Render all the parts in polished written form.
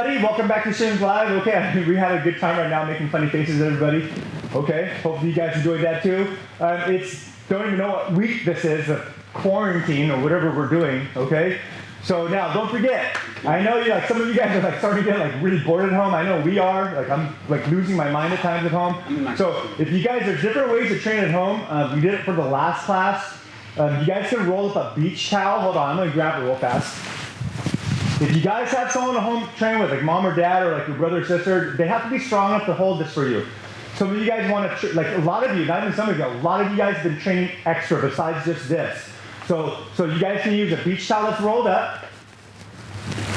everybody? Welcome back to Shins Live. Okay, we had a good time right now making funny faces at everybody. Okay, hopefully you guys enjoyed that too. Don't even know what week this is, quarantine or whatever we're doing, okay? So now, don't forget, I know some of you guys are starting to get really bored at home. I know we are. I'm losing my mind at times at home. So if you guys, there's different ways to train at home. We did it for the last class. You guys can roll up a beach towel. Hold on, I'm gonna grab it real fast. If you guys have someone at home to train with, like mom or dad or your brother or sister, they have to be strong enough to hold this for you. Some of you guys want to, a lot of you, not even some of you, a lot of you guys have been training extra besides just this. So you guys can use a beach towel that's rolled up,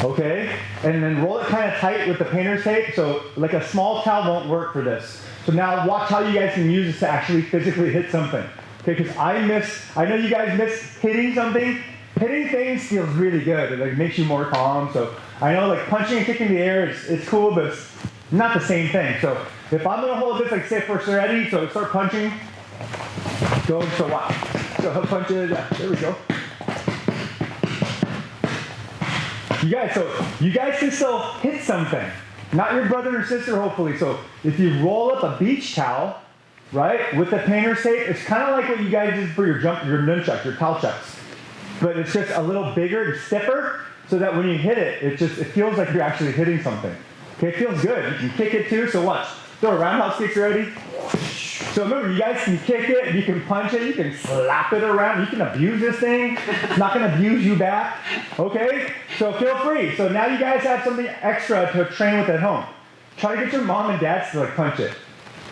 okay? And then roll it kind of tight with the painter's tape, so a small towel won't work for this. So now watch how you guys can use this to actually physically hit something. Okay, because I know you guys miss hitting something. Hitting things feels really good. It makes you more calm. So I know punching and kicking the air it's cool, but it's not the same thing. So if I'm gonna hold this say first ready, so start punching. Go, so wow. So he'll punch it, yeah, there we go. You guys can still hit something. Not your brother or sister, hopefully. So if you roll up a beach towel, right, with the painter's tape, it's kind of like what you guys did for your nunchucks, your towel chucks. But it's just a little bigger and stiffer, so that when you hit it, it feels like you're actually hitting something. Okay, it feels good. You can kick it too, so watch. Throw a roundhouse kick ready. So remember, you guys can kick it, you can punch it, you can slap it around, you can abuse this thing. It's not gonna abuse you back, okay? So feel free. So now you guys have something extra to train with at home. Try to get your mom and dads to punch it.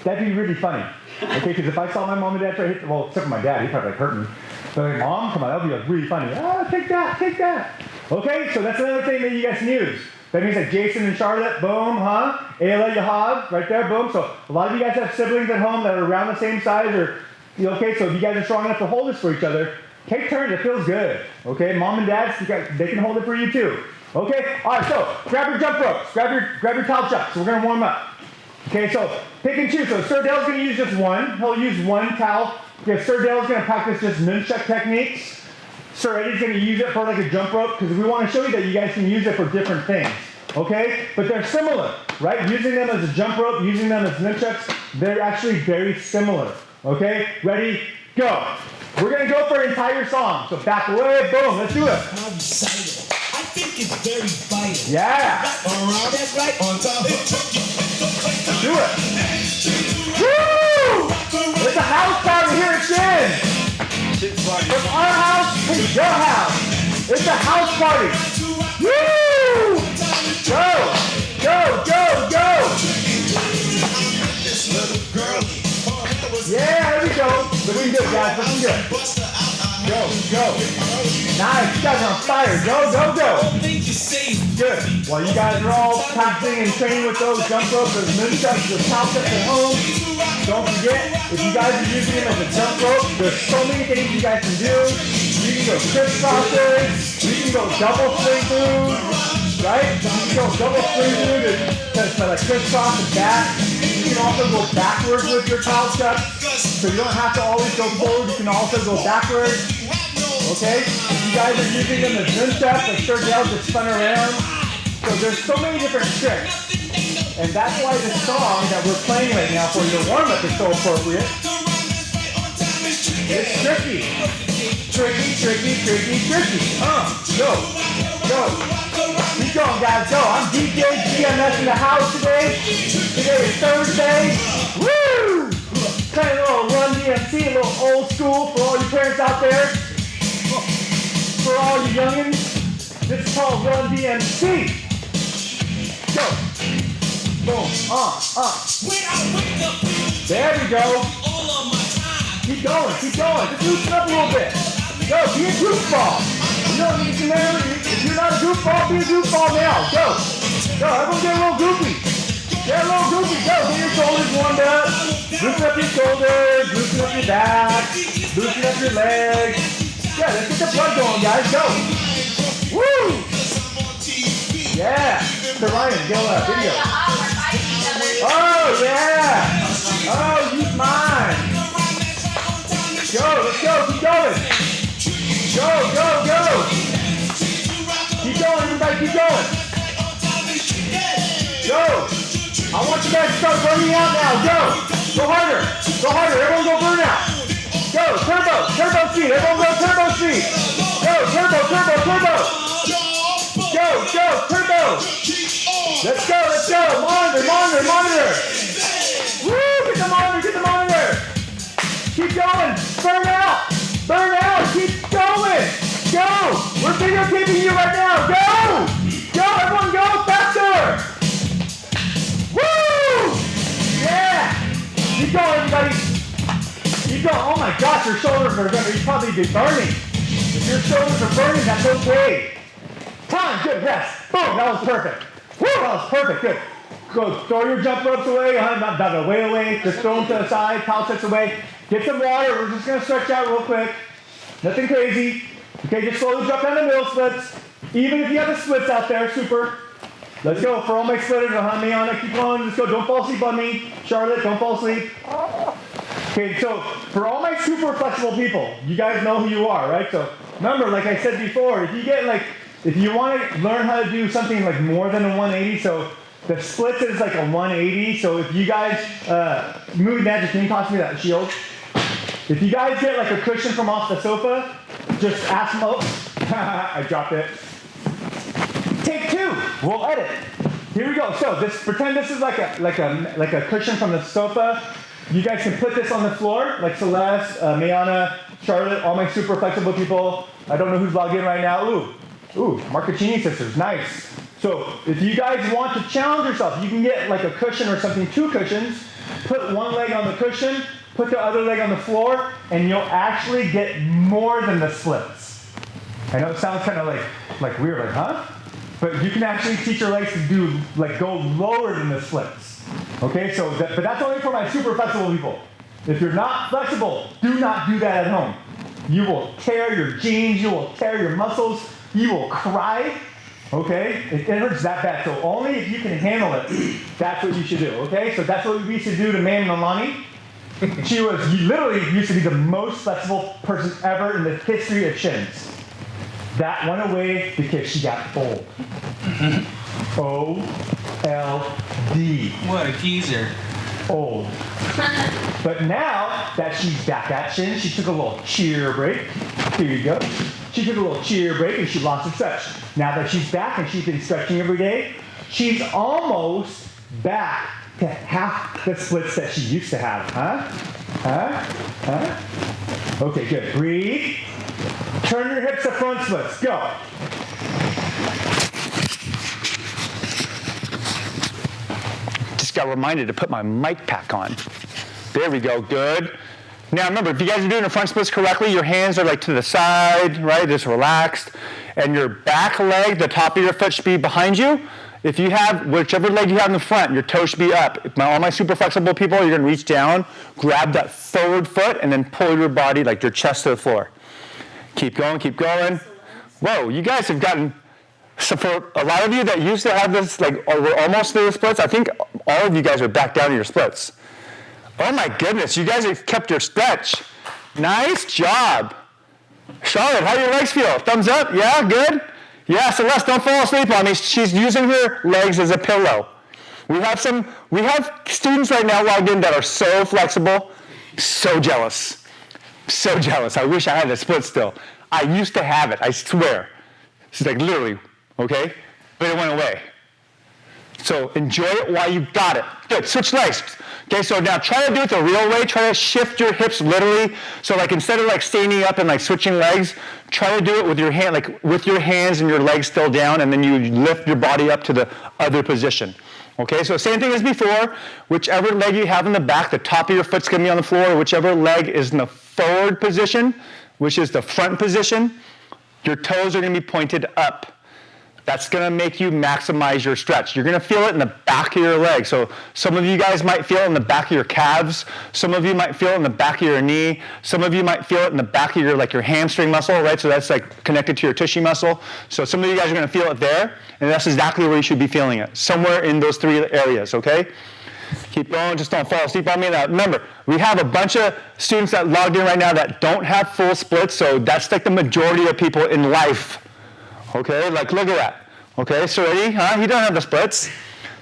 That'd be really funny, okay? Because if I saw my mom and dad try to hit, well, except for my dad, he'd probably hurt me. But mom, come on, that'll be really funny. Take that, take that. Okay, so that's another thing that you guys can use. That means Jason and Charlotte, boom, huh? Ayla, Yahad, right there, boom. So a lot of you guys have siblings at home that are around the same size, okay, so if you guys are strong enough to hold this for each other, take turns, it feels good. Okay, mom and dad, they can hold it for you too. Okay, all right, so grab your jump ropes, grab your towel chucks. So we're gonna warm up. Okay, so pick and choose. So Sir Dale's gonna use just one. He'll use one towel. Okay, Sir Dale's gonna practice just nunchuck techniques. Sir Eddie's gonna use it for a jump rope because we want to show you that you guys can use it for different things. Okay, but they're similar, right? Using them as a jump rope, using them as nunchucks, they're actually very similar. Okay, ready, go. We're gonna go for an entire song. So back away, boom, let's do it. I'm excited. I think it's very vital. Yeah. Around, that's right. On top. Do it. Woo! It's a house party here at Shin. From our house to your house. It's a house party. Woo! Go! Go! Go! Go! Yeah, there we go. Looking good, guys. Looking good. Go, go. Nice. You guys are on fire. Go, go, go. Good. While you guys are all practicing and training with those jump ropes, those nunchucks, those towel chucks at home, don't forget, if you guys are using them as a jump rope, there's so many things you guys can do. You can go crisscrosses. You can go double swing through, right? You can go double swing through to crisscross and back. You can also go backwards with your towel chuck, so you don't have to always go forward. You can also go backwards. Okay? If you guys are using them as nunchucks, like Sir Dale just spun around. So there's so many different tricks. And that's why the song that we're playing right now for your warm-up is so appropriate. It's tricky. Tricky, tricky, tricky, tricky. Go. Go. Keep going, guys. Go. I'm DJ GMS in the house today. Today is Thursday. Woo! Playing a little Run DMC, a little old school for all you parents out there. For all you youngins, this is called Run DMC. Go. Boom. There we go. Keep going, keep going. Just loosen up a little bit. Go, be a goofball. You don't need to remember, if you're not a goofball, be a goofball now. Go. Go, everyone get a little goofy. Get a little goofy. Go, get your shoulders warmed up. Loosen up your shoulders, loosen up your back, loosen up your legs. Yeah, let's get the blood going, guys. Go. Woo! Yeah. So Ryan, go video. Oh, yeah. Oh, use mine. Go, let's go. Keep going. Go, go, go. Keep going, everybody. Keep going. You guys start burning out now. Go. Go harder. Go harder. Everyone go burn out. Go. Turbo. Turbo speed. Everyone go turbo speed. Go. Turbo. Turbo. Turbo. Go. Go. Turbo. Let's go. Let's go. Monitor. Monitor. Monitor. Woo. Get the monitor. Get the monitor. Keep going. Burn out. Burn out. Keep going. Go. We're videotaping you right now. Go. Go. Everyone go faster. Woo! Yeah! Keep going, everybody. Keep going. Oh my gosh, your shoulders are gonna probably be burning. If your shoulders are burning, that's okay. Time, good, rest. Boom, that was perfect. Woo, that was perfect, good. Go, throw your jump ropes away, not away. Just throw them to the side, towel sets away. Get some water, we're just gonna stretch out real quick. Nothing crazy. Okay, just slowly drop down the middle splits. Even if you have the splits out there, super. Let's go. For all my splitters, me on it. Keep going. Let's go. Don't fall asleep on me. Charlotte, don't fall asleep. Okay, so for all my super flexible people, you guys know who you are, right? So remember, like I said before, if you want to learn how to do something like more than a 180, so the splits is like a 180. So if you guys, Movie Magic, can you toss me that shield? If you guys get like a cushion from off the sofa, just ask them, I dropped it. Take two. We'll edit. Here we go. So pretend this is like a cushion from the sofa. You guys can put this on the floor, like Celeste, Mayana, Charlotte, all my super flexible people. I don't know who's logged in right now. Ooh, Marcaccini sisters, nice. So if you guys want to challenge yourself, you can get like a cushion or something, two cushions, put one leg on the cushion, put the other leg on the floor, and you'll actually get more than the splits. I know it sounds kind of like weird, like, huh? But you can actually teach your legs to do, go lower than the splits. Okay, but that's only for my super flexible people. If you're not flexible, do not do that at home. You will tear your jeans, you will tear your muscles, you will cry, okay? It hurts that bad, so only if you can handle it, that's what you should do, okay? So that's what we used to do to Mam Nalani. She literally used to be the most flexible person ever in the history of shins. That went away because she got old. O-L-D. What a teaser. Old. But now that she's back at shins, she took a little cheer break. Here you go. She took a little cheer break and she lost her stretch. Now that she's back and she's been stretching every day, she's almost back to half the splits that she used to have. Huh? Okay, good. Breathe. Turn your hips to front splits. Go. Just got reminded to put my mic pack on. There we go. Good. Now remember, if you guys are doing the front splits correctly, your hands are like to the side, right? Just relaxed. And your back leg, the top of your foot should be behind you. If you have, whichever leg you have in the front, your toe should be up. All my super flexible people, you're going to reach down, grab that forward foot, and then pull your body, like your chest to the floor. Keep going, keep going. Whoa, you guys have gotten, so for a lot of you that used to have this, or were almost to the splits, I think all of you guys are back down to your splits. Oh my goodness, you guys have kept your stretch. Nice job. Charlotte, how do your legs feel? Thumbs up? Yeah, good? Yeah, Celeste, don't fall asleep on me. She's using her legs as a pillow. We have students right now logged in that are so flexible, so jealous. So jealous. I wish I had the split still. I used to have it, I swear. It's literally, okay? But it went away. So enjoy it while you got it. Good, switch legs. Okay, so now try to do it the real way. Try to shift your hips literally. So instead of standing up and switching legs, try to do it with your hand, with your hands and your legs still down, and then you lift your body up to the other position. Okay, so same thing as before. Whichever leg you have in the back, the top of your foot's gonna be on the floor. Whichever leg is in the forward position, which is the front position, your toes are gonna be pointed up. That's gonna make you maximize your stretch. You're gonna feel it in the back of your leg. So some of you guys might feel it in the back of your calves. Some of you might feel it in the back of your knee. Some of you might feel it in the back of your hamstring muscle, right? So that's connected to your tushy muscle. So some of you guys are gonna feel it there, and that's exactly where you should be feeling it. Somewhere in those three areas, okay? Keep going, just don't fall asleep on me. Now remember, we have a bunch of students that logged in right now that don't have full splits, so that's the majority of people in life. Okay, look at that. Okay, Sir Eddie, huh? He doesn't have the splits.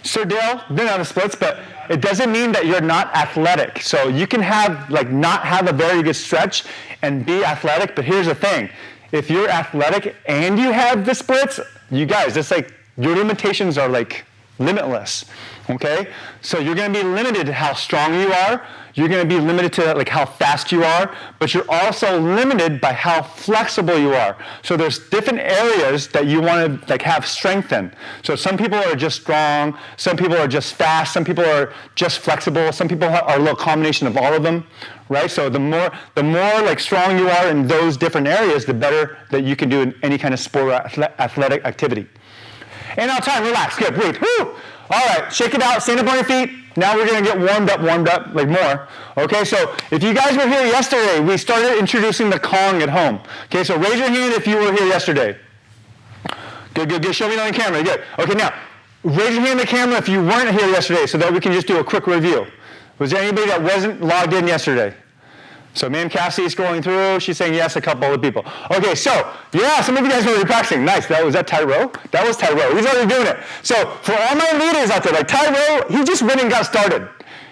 Sir Dale didn't have the splits, but it doesn't mean that you're not athletic. So you can have, like, not have a very good stretch and be athletic, but here's the thing. If you're athletic and you have the splits, you guys, it's like your limitations are like limitless, okay? So you're gonna be limited to how strong you are, you're gonna be limited to like how fast you are, but you're also limited by how flexible you are. So there's different areas that you wanna like have strength in. So some people are just strong, some people are just fast, some people are just flexible, some people are a little combination of all of them, right? So the more like strong you are in those different areas, the better that you can do in any kind of sport or athletic activity. And now time, relax, good, breathe, woo! All right, shake it out, stand up on your feet. Now we're gonna get warmed up, like more. Okay, so if you guys were here yesterday, we started introducing the Kong at home. Okay, so raise your hand if you were here yesterday. Good, good, good, show me on the camera, good. Okay, now, raise your hand on the camera if you weren't here yesterday so that we can just do a quick review. Was there anybody that wasn't logged in yesterday? So Ma'am Cassie is scrolling through. She's saying yes, a couple of people. Okay, so yeah, some of you guys were already practicing. Nice. Was that Tyro? That was Tyro. He's already doing it. So for all my leaders out there, like Tyro, he just went and got started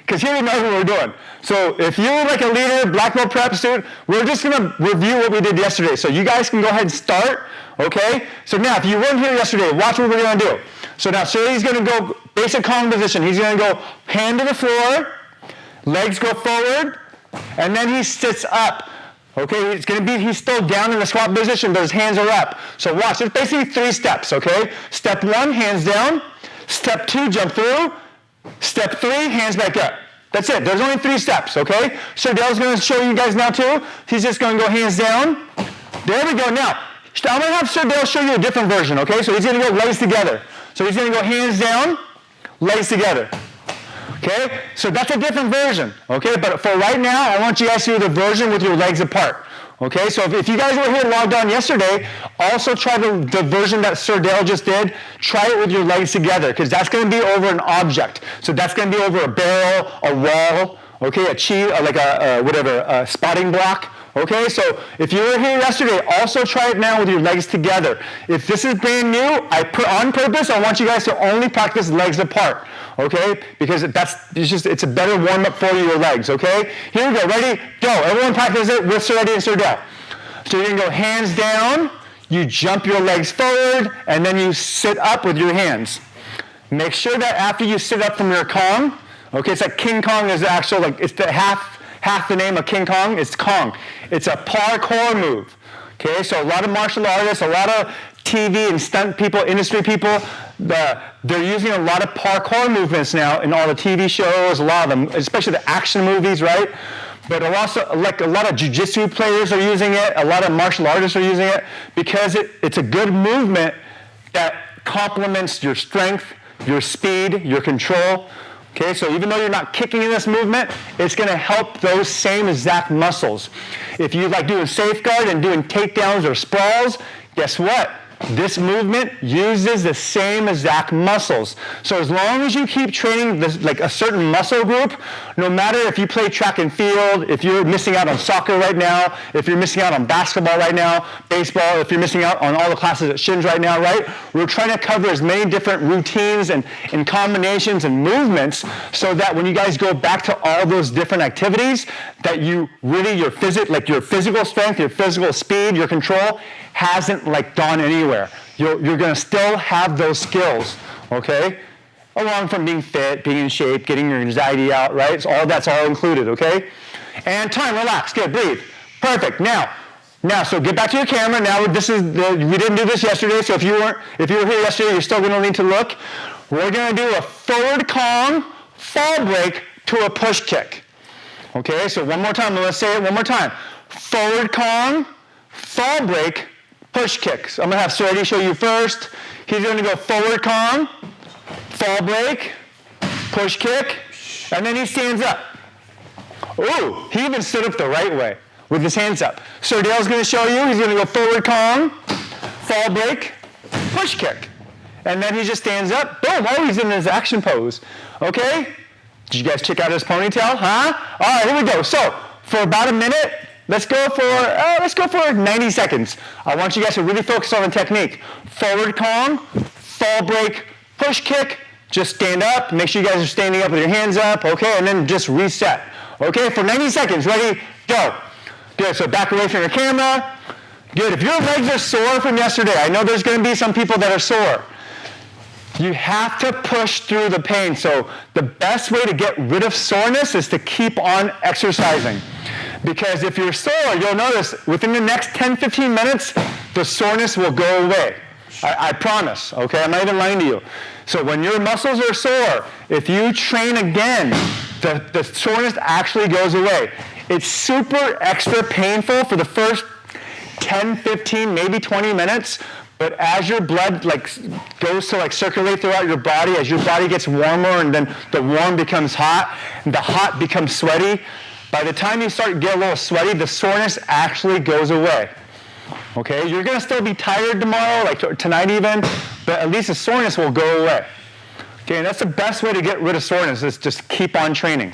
because he already knows what we're doing. So if you're like a leader, black belt prep student, we're just going to review what we did yesterday. So you guys can go ahead and start. Okay. So now, if you weren't here yesterday, watch what we're going to do. So now, Shirley's going to go basic Kong position. He's going to go hand to the floor, legs go forward. And then he sits up. Okay, he's still down in the squat position, but his hands are up. So watch, there's basically 3 steps, okay? Step 1, hands down. Step 2, jump through. Step 3, hands back up. That's it, there's only 3 steps, okay? So Dale's gonna show you guys now too. He's just gonna go hands down. There we go, now, I'm gonna have Sir Dale show you a different version, okay? So he's gonna go legs together. So he's gonna go hands down, legs together. Okay, so that's a different version, okay? But for right now, I want you guys to do the version with your legs apart, okay? So if you guys were here logged on yesterday, also try the version that Sir Dale just did. Try it with your legs together, because that's going to be over an object. So that's going to be over a barrel, a wall, okay, a spotting block. Okay, so if you were here yesterday, also try it now with your legs together. If this is brand new, on purpose, I want you guys to only practice legs apart. Okay, because it's a better warm up for your legs. Okay, here we go. Ready? Go. Everyone practice it with Sir Eddie and Sir Dale. So you're gonna go hands down. You jump your legs forward, and then you sit up with your hands. Make sure that after you sit up from your Kong, okay, it's like King Kong is the actual it's the half the name of King Kong. It's Kong. It's a parkour move. Okay, so a lot of martial artists, a lot of TV and stunt people, industry people, they're using a lot of parkour movements now in all the TV shows, a lot of them, especially the action movies, right? But also, like a lot of jiu-jitsu players are using it, a lot of martial artists are using it, because it's a good movement that complements your strength, your speed, your control. Okay, so even though you're not kicking in this movement, it's going to help those same exact muscles. If you like doing safeguard and doing takedowns or sprawls, guess what? This movement uses the same exact muscles. So as long as you keep training like a certain muscle group, no matter if you play track and field, if you're missing out on soccer right now, if you're missing out on basketball right now, baseball, if you're missing out on all the classes at Shins right now, right? We're trying to cover as many different routines and combinations and movements so that when you guys go back to all those different activities, that you really, your physical strength, your physical speed, your control hasn't like gone anywhere. You're going to still have those skills, okay? Along from being fit, being in shape, getting your anxiety out, right? So that's all included, okay? And time, relax, good, breathe. Perfect. Now, so get back to your camera. Now we didn't do this yesterday, so if you were here yesterday, you're still going to need to look. We're going to do a forward Kong, fall break to a push kick. Okay, so one more time. Let's say it one more time. Forward Kong, fall break, push kick. So I'm going to have Sir Eddie show you first. He's going to go forward Kong, fall break, push kick, and then he stands up. Ooh, he even stood up the right way with his hands up. Sir Dale's going to show you. He's going to go forward Kong, fall break, push kick. And then he just stands up. Boom, oh, he's in his action pose. Okay? Did you guys check out his ponytail, huh? All right, here we go. So for about a minute, let's go for 90 seconds. I want you guys to really focus on the technique. Forward Kong, fall break, push kick, Just stand up, make sure you guys are standing up with your hands up, okay, and then just reset. Okay, for 90 seconds, ready, go. Good, so back away from your camera. Good, if your legs are sore from yesterday, I know there's gonna be some people that are sore. You have to push through the pain. So the best way to get rid of soreness is to keep on exercising. Because if you're sore, you'll notice within the next 10, 15 minutes, the soreness will go away. I promise, okay? I'm not even lying to you. So when your muscles are sore, if you train again, the soreness actually goes away. It's super extra painful for the first 10, 15, maybe 20 minutes, but as your blood goes to circulate throughout your body, as your body gets warmer and then the warm becomes hot, and the hot becomes sweaty, by the time you start to get a little sweaty, the soreness actually goes away. Okay, you're gonna still be tired tomorrow, tonight even, but at least the soreness will go away. Okay, and that's the best way to get rid of soreness is just keep on training.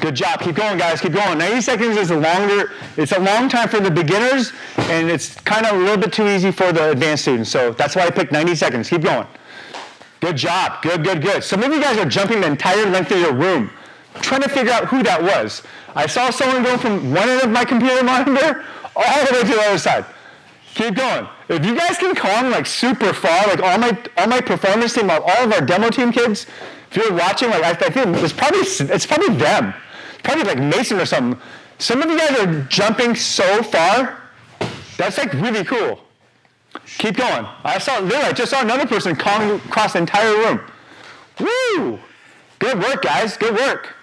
Good job, keep going guys, keep going. 90 seconds is it's a long time for the beginners, and it's kind of a little bit too easy for the advanced students, so that's why I picked 90 seconds, keep going. Good job, good, good, good. Some of you guys are jumping the entire length of your room, trying to figure out who that was. I saw someone go from one end of my computer monitor all the way to the other side. Keep going. If you guys can come super far, all my performance team, all of our demo team kids, if you're watching, I think it's probably them. It's probably Mason or something. Some of you guys are jumping so far. That's really cool. Keep going. I just saw another person come across the entire room. Woo! Good work, guys. Good work.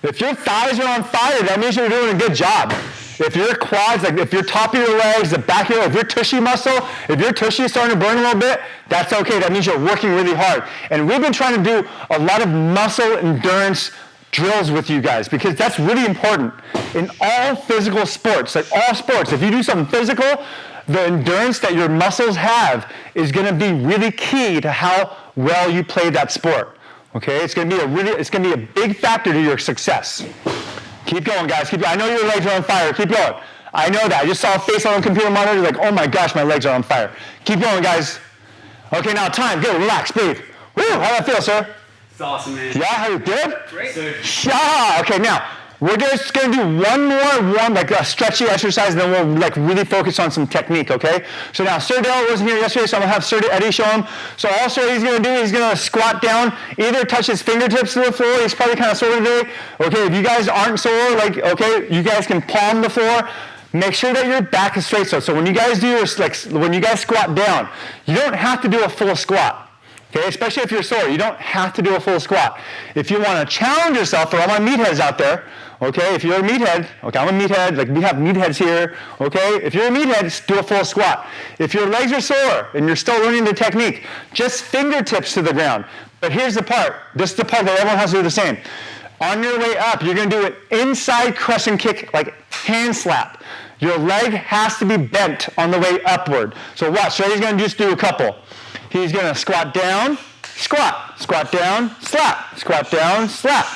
If your thighs are on fire, that means you're doing a good job. If your quads, if your top of your legs, the back of your, if your tushy muscle, if your tushy is starting to burn a little bit, that's okay. That means you're working really hard. And we've been trying to do a lot of muscle endurance drills with you guys because that's really important. In all physical sports, all sports, if you do something physical, the endurance that your muscles have is going to be really key to how well you play that sport. Okay, it's going to be a big factor to your success. Keep going, guys. Keep going. I know your legs are on fire. Keep going. I know that. I just saw a face on the computer monitor. Oh my gosh, my legs are on fire. Keep going, guys. Okay, now time. Good. Relax. Breathe. Woo! How that feel, sir? It's awesome, man. Yeah. How you good? Great. Yeah. Okay. Now we're just gonna do one more a stretchy exercise, and then we'll really focus on some technique. Okay. So now Sir Dale wasn't here yesterday, so I'm gonna have Sir Eddie show him. So all Sir Eddie's gonna do is gonna squat down, either touch his fingertips to the floor. He's probably kind of sore today. Okay. If you guys aren't sore, you guys can palm the floor. Make sure that your back is straight. So when you guys do when you guys squat down, you don't have to do a full squat. Okay, especially if you're sore, you don't have to do a full squat. If you want to challenge yourself, for all my meatheads out there, okay, if you're a meathead, okay, I'm a meathead, we have meatheads here, okay, if you're a meathead, just do a full squat. If your legs are sore and you're still learning the technique, just fingertips to the ground. But here's the part, this is the part that everyone has to do the same. On your way up, you're going to do an inside crescent kick, hand slap. Your leg has to be bent on the way upward. So watch, so he's going to just do a couple. He's going to squat down, squat down, slap, squat down, slap.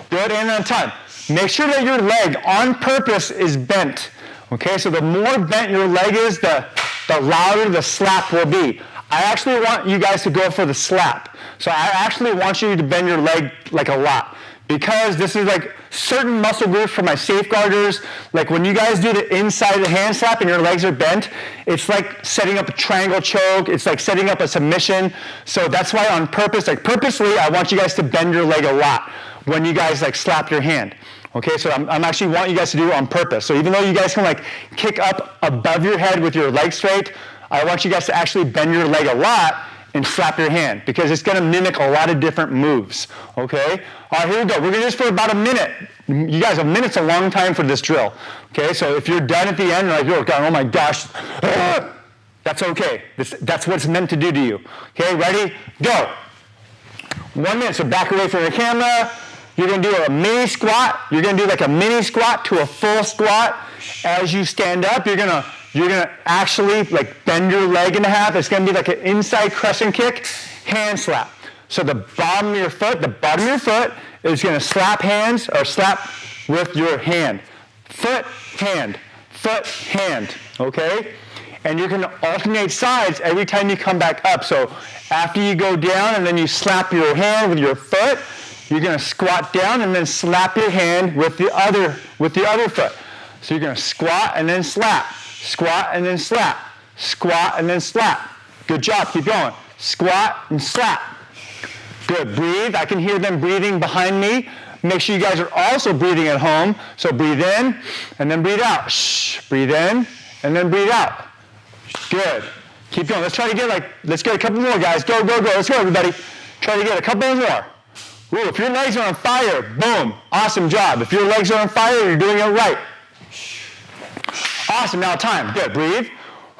Good, and on time. Make sure that your leg on purpose is bent. Okay, so the more bent your leg is, the louder the slap will be. I actually want you guys to go for the slap. So I actually want you to bend your leg a lot. Because this is certain muscle groups for my safeguarders. When you guys do the inside of the hand slap and your legs are bent, it's like setting up a triangle choke. It's like setting up a submission. So that's why on purpose, purposely, I want you guys to bend your leg a lot when you guys slap your hand. Okay, so I'm actually want you guys to do it on purpose. So even though you guys can kick up above your head with your leg straight, I want you guys to actually bend your leg a lot and slap your hand because it's going to mimic a lot of different moves, okay? All right, here we go. We're going to do this for about a minute. You guys, a minute's a long time for this drill, okay? So if you're done at the end, you're oh my gosh, that's okay. That's what it's meant to do to you. Okay, ready? Go. 1 minute, so back away from the camera. You're going to do a mini squat. You're going to do a mini squat to a full squat. As you stand up, you're going to actually bend your leg in half. It's going to be an inside crescent kick, hand slap. So the bottom of your foot is going to slap hands or slap with your hand. Foot, hand, okay? and you're gonna alternate sides every time you come back up. So after you go down and then you slap your hand with your foot, you're gonna squat down and then slap your hand with the other foot. So you're gonna squat and then slap, squat and then slap, squat and then slap. Good job, keep going. Squat and slap. Good, breathe. I can hear them breathing behind me. Make sure you guys are also breathing at home. So breathe in and then breathe out. Shh, breathe in and then breathe out. Good. Keep going. Let's get a couple more, guys. Go, go, go. Let's go, everybody. Try to get a couple more. Ooh, if your legs are on fire, boom. Awesome job. If your legs are on fire, you're doing it right. Awesome. Now time. Good. Breathe.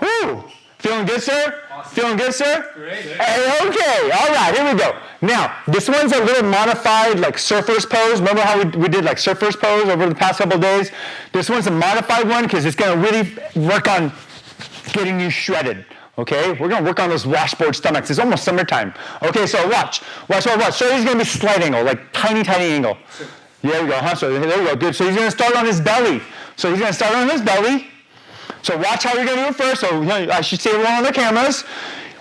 Woo. Feeling good, sir? Awesome. Feeling good, sir? Great. Hey, okay. All right. Here we go. Now, this one's a little modified, like surfer's pose. Remember how we did like surfer's pose over the past couple of days? This one's a modified one because it's going to really work on getting you shredded. Okay? We're going to work on those washboard stomachs. It's almost summertime. Okay, so watch. So he's going to be slight angle, like tiny, tiny angle. Sure. There we go. Huh? So there we go. Good. So he's going to start on his belly. So watch how we're going to do it first. So I should say we're on the cameras.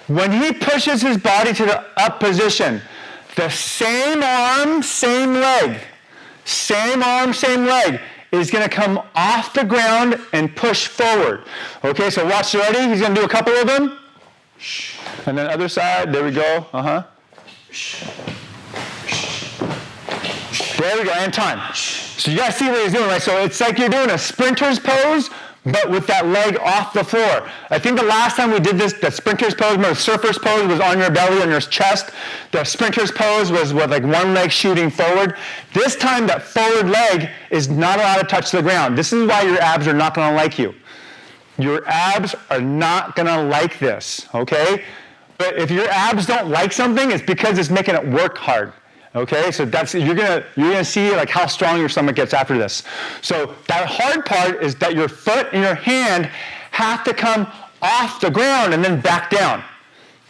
When he pushes his body to the up position, the same arm, same leg is going to come off the ground and push forward. Okay, so watch, ready? He's going to do a couple of them. And then other side, there we go. There we go, and time. So you guys see what he's doing, right? So it's like you're doing a sprinter's pose, but with that leg off the floor. I think the last time we did this, the sprinter's pose, the surfer's pose was on your belly, on your chest. The sprinter's pose was with like one leg shooting forward. This time that forward leg is not allowed to touch the ground. This is why your abs are not gonna like you. Your abs are not gonna like this, okay? But if your abs don't like something, it's because it's making it work hard. Okay, so you're gonna see like how strong your stomach gets after this. So that hard part is that your foot and your hand have to come off the ground and then back down.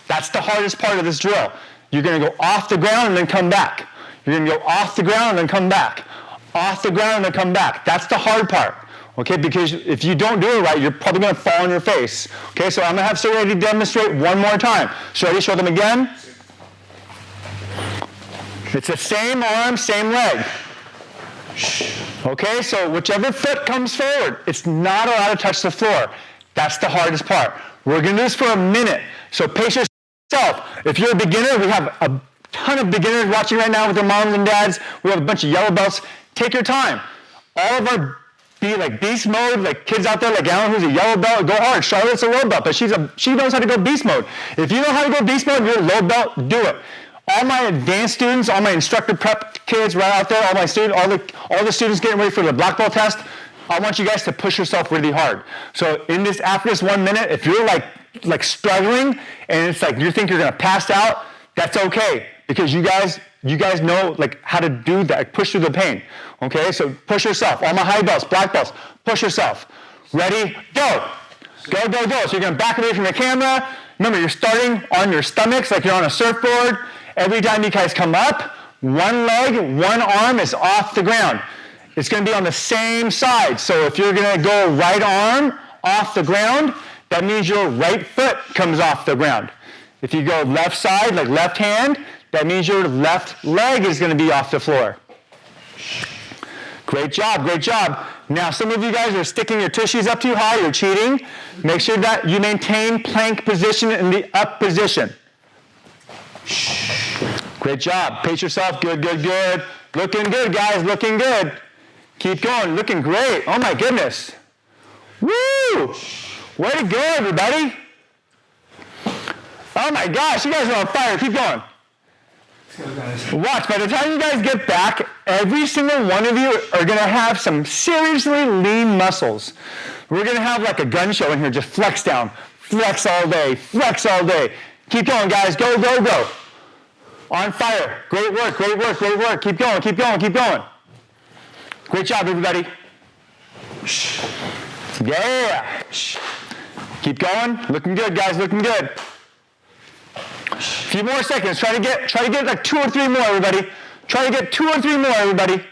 That's the hardest part of this drill. You're gonna go off the ground and then come back. You're gonna go off the ground and then come back. Off the ground and then come back. That's the hard part. Okay, because if you don't do it right, you're probably gonna fall on your face. Okay, so I'm gonna have Sarah demonstrate one more time. So ready, show them again. It's the same arm, same leg. Okay, so whichever foot comes forward, it's not allowed to touch the floor. That's the hardest part. We're going to do this for a minute. So pace yourself. If you're a beginner, we have a ton of beginners watching right now with their moms and dads. We have a bunch of yellow belts. Take your time. All of our beast mode, like kids out there like Alan who's a yellow belt, go hard. Charlotte's a low belt, but she knows how to go beast mode. If you know how to go beast mode and you're a low belt, do it. All my advanced students, all my instructor prep kids right out there, all the students getting ready for the black belt test, I want you guys to push yourself really hard. So after this 1 minute, if you're like struggling and it's like you think you're gonna pass out, that's okay because you guys know like how to do that, push through the pain. Okay, so push yourself. All my high belts, black belts, push yourself. Ready? Go. Go, go, go. So you're gonna back away from the camera. Remember, you're starting on your stomachs like you're on a surfboard. Every time you guys come up, one leg, one arm is off the ground. It's going to be on the same side. So if you're going to go right arm off the ground, that means your right foot comes off the ground. If you go left side, like left hand, that means your left leg is going to be off the floor. Great job, great job. Now, some of you guys are sticking your tushies up too high. You're cheating. Make sure that you maintain plank position in the up position. Great job. Pace yourself. Good, good, good. Looking good, guys. Looking good. Keep going. Looking great. Oh, my goodness. Woo! Way to go, everybody. Oh, my gosh. You guys are on fire. Keep going. Watch. By the time you guys get back, every single one of you are going to have some seriously lean muscles. We're going to have like a gun show in here. Just flex down. Flex all day. Flex all day. Keep going, guys. Go, go, go. On fire. Great work, great work, great work. Keep going, keep going, keep going. Great job, everybody. Yeah. Keep going. Looking good, guys. Looking good. A few more seconds. Try to get like 2 or 3 more, everybody. Try to get 2 or 3 more, everybody.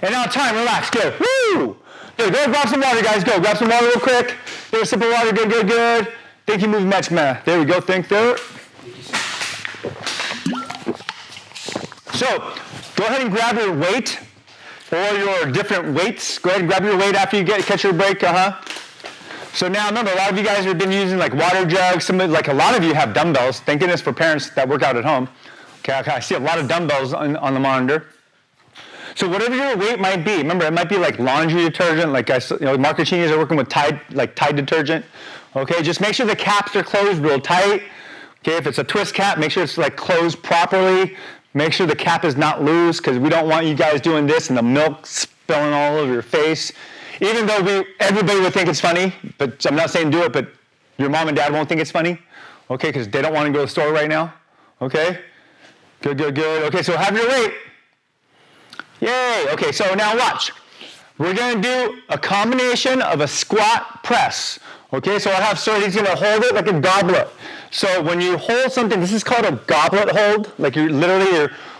And now time. Relax. Good. Woo! Good. Go grab some water, guys. Go. Grab some water real quick. There's a sip of water. Good, good, good. Thank you, moving much, man. There we go. Think there. So, go ahead and grab your weight or your different weights. Go ahead and grab your weight after you catch your break. So now, remember, a lot of you guys have been using like water jugs. Like a lot of you have dumbbells. Thank goodness for parents that work out at home. Okay, I see a lot of dumbbells on the monitor. So whatever your weight might be, remember, it might be like laundry detergent, like Mark Caccinis are working with Tide detergent. Okay, just make sure the caps are closed real tight. Okay, if it's a twist cap, make sure it's like closed properly. Make sure the cap is not loose because we don't want you guys doing this and the milk spilling all over your face. Even though everybody would think it's funny, but I'm not saying do it, but your mom and dad won't think it's funny. Okay, because they don't want to go to the store right now. Okay, good, good, good. Okay, so have your weight. Yay! Okay, so now watch. We're going to do a combination of a squat press. Okay, so I'll have Sir, he's going to hold it like a goblet. So when you hold something, this is called a goblet hold. Like you're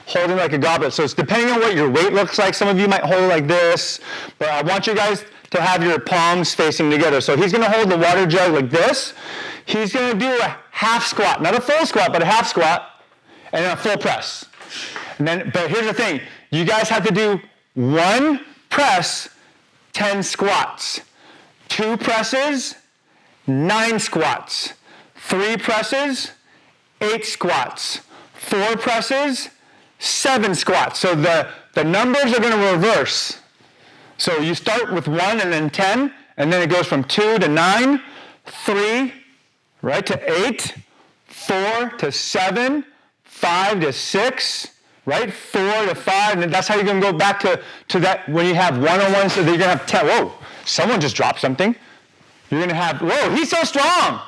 holding like a goblet. So it's depending on what your weight looks like. Some of you might hold it like this. But I want you guys to have your palms facing together. So he's going to hold the water jug like this. He's going to do a half squat. Not a full squat, but a half squat. And then a full press. But here's the thing. You guys have to do 1 press, 10 squats. 2 presses, 9 squats. 3 presses, 8 squats. 4 presses, 7 squats. So the numbers are going to reverse. So you start with 1 and then 10, and then it goes from 2 to 9, 3, right, to 8, 4 to 7, 5 to 6, right, 4 to 5, and that's how you're going to go back to that when you have one-on-one, so that you're going to have 10. Whoa, someone just dropped something. You're going to have, whoa, he's so strong.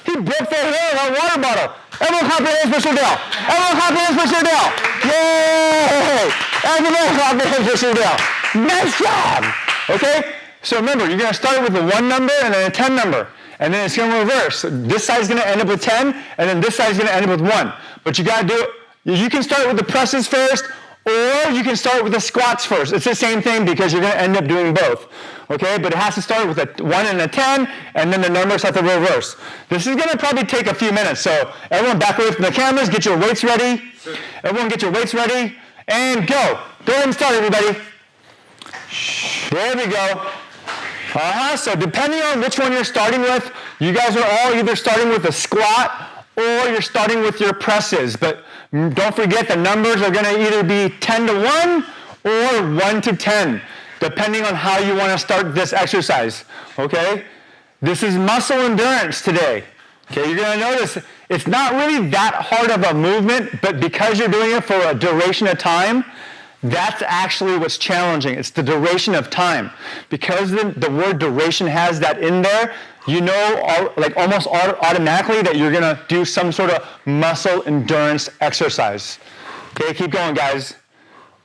He broke that hair in our water bottle. Everyone clap your hands for Sir Dale. Everyone clap your hands for Sir Dale. Yay! Everyone clap your hands for Sir Dale. Nice job. Okay? So remember, you're going to start with a 1 number and then a 10 number. And then it's going to reverse. This side's going to end up with 10, and then this side's going to end up with 1. But you got to do it. You can start with the presses first, or you can start with the squats first. It's the same thing because you're going to end up doing both. Okay, but it has to start with a 1 and a 10, and then the numbers have to reverse. This is going to probably take a few minutes, so everyone back away from the cameras, get your weights ready. Sure. Everyone get your weights ready, and go. Go ahead and start, everybody. There we go. So depending on which one you're starting with, you guys are all either starting with a squat or you're starting with your presses. But don't forget the numbers are going to either be 10 to 1 or 1 to 10. Depending on how you want to start this exercise, okay? This is muscle endurance today. Okay, you're going to notice it's not really that hard of a movement, but because you're doing it for a duration of time, that's actually what's challenging. It's the duration of time. Because the word duration has that in there, you know, like almost automatically that you're going to do some sort of muscle endurance exercise. Okay, keep going, guys.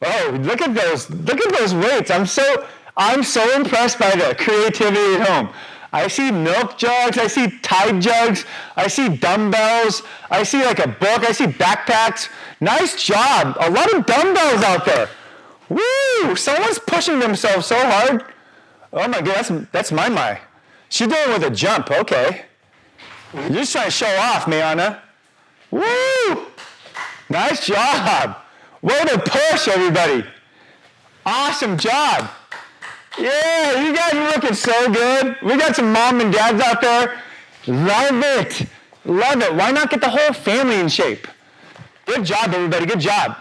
Oh, look at those weights. I'm so impressed by the creativity at home. I see milk jugs, I see Tide jugs, I see dumbbells, I see like a book, I see backpacks. Nice job. A lot of dumbbells out there. Woo! Someone's pushing themselves so hard. Oh my God, that's my. She's doing it with a jump, okay. You're just trying to show off, Mayana. Woo! Nice job. Way to push, everybody. Awesome job. Yeah, you guys are looking so good. We got some mom and dads out there. Love it. Love it. Why not get the whole family in shape? Good job, everybody. Good job.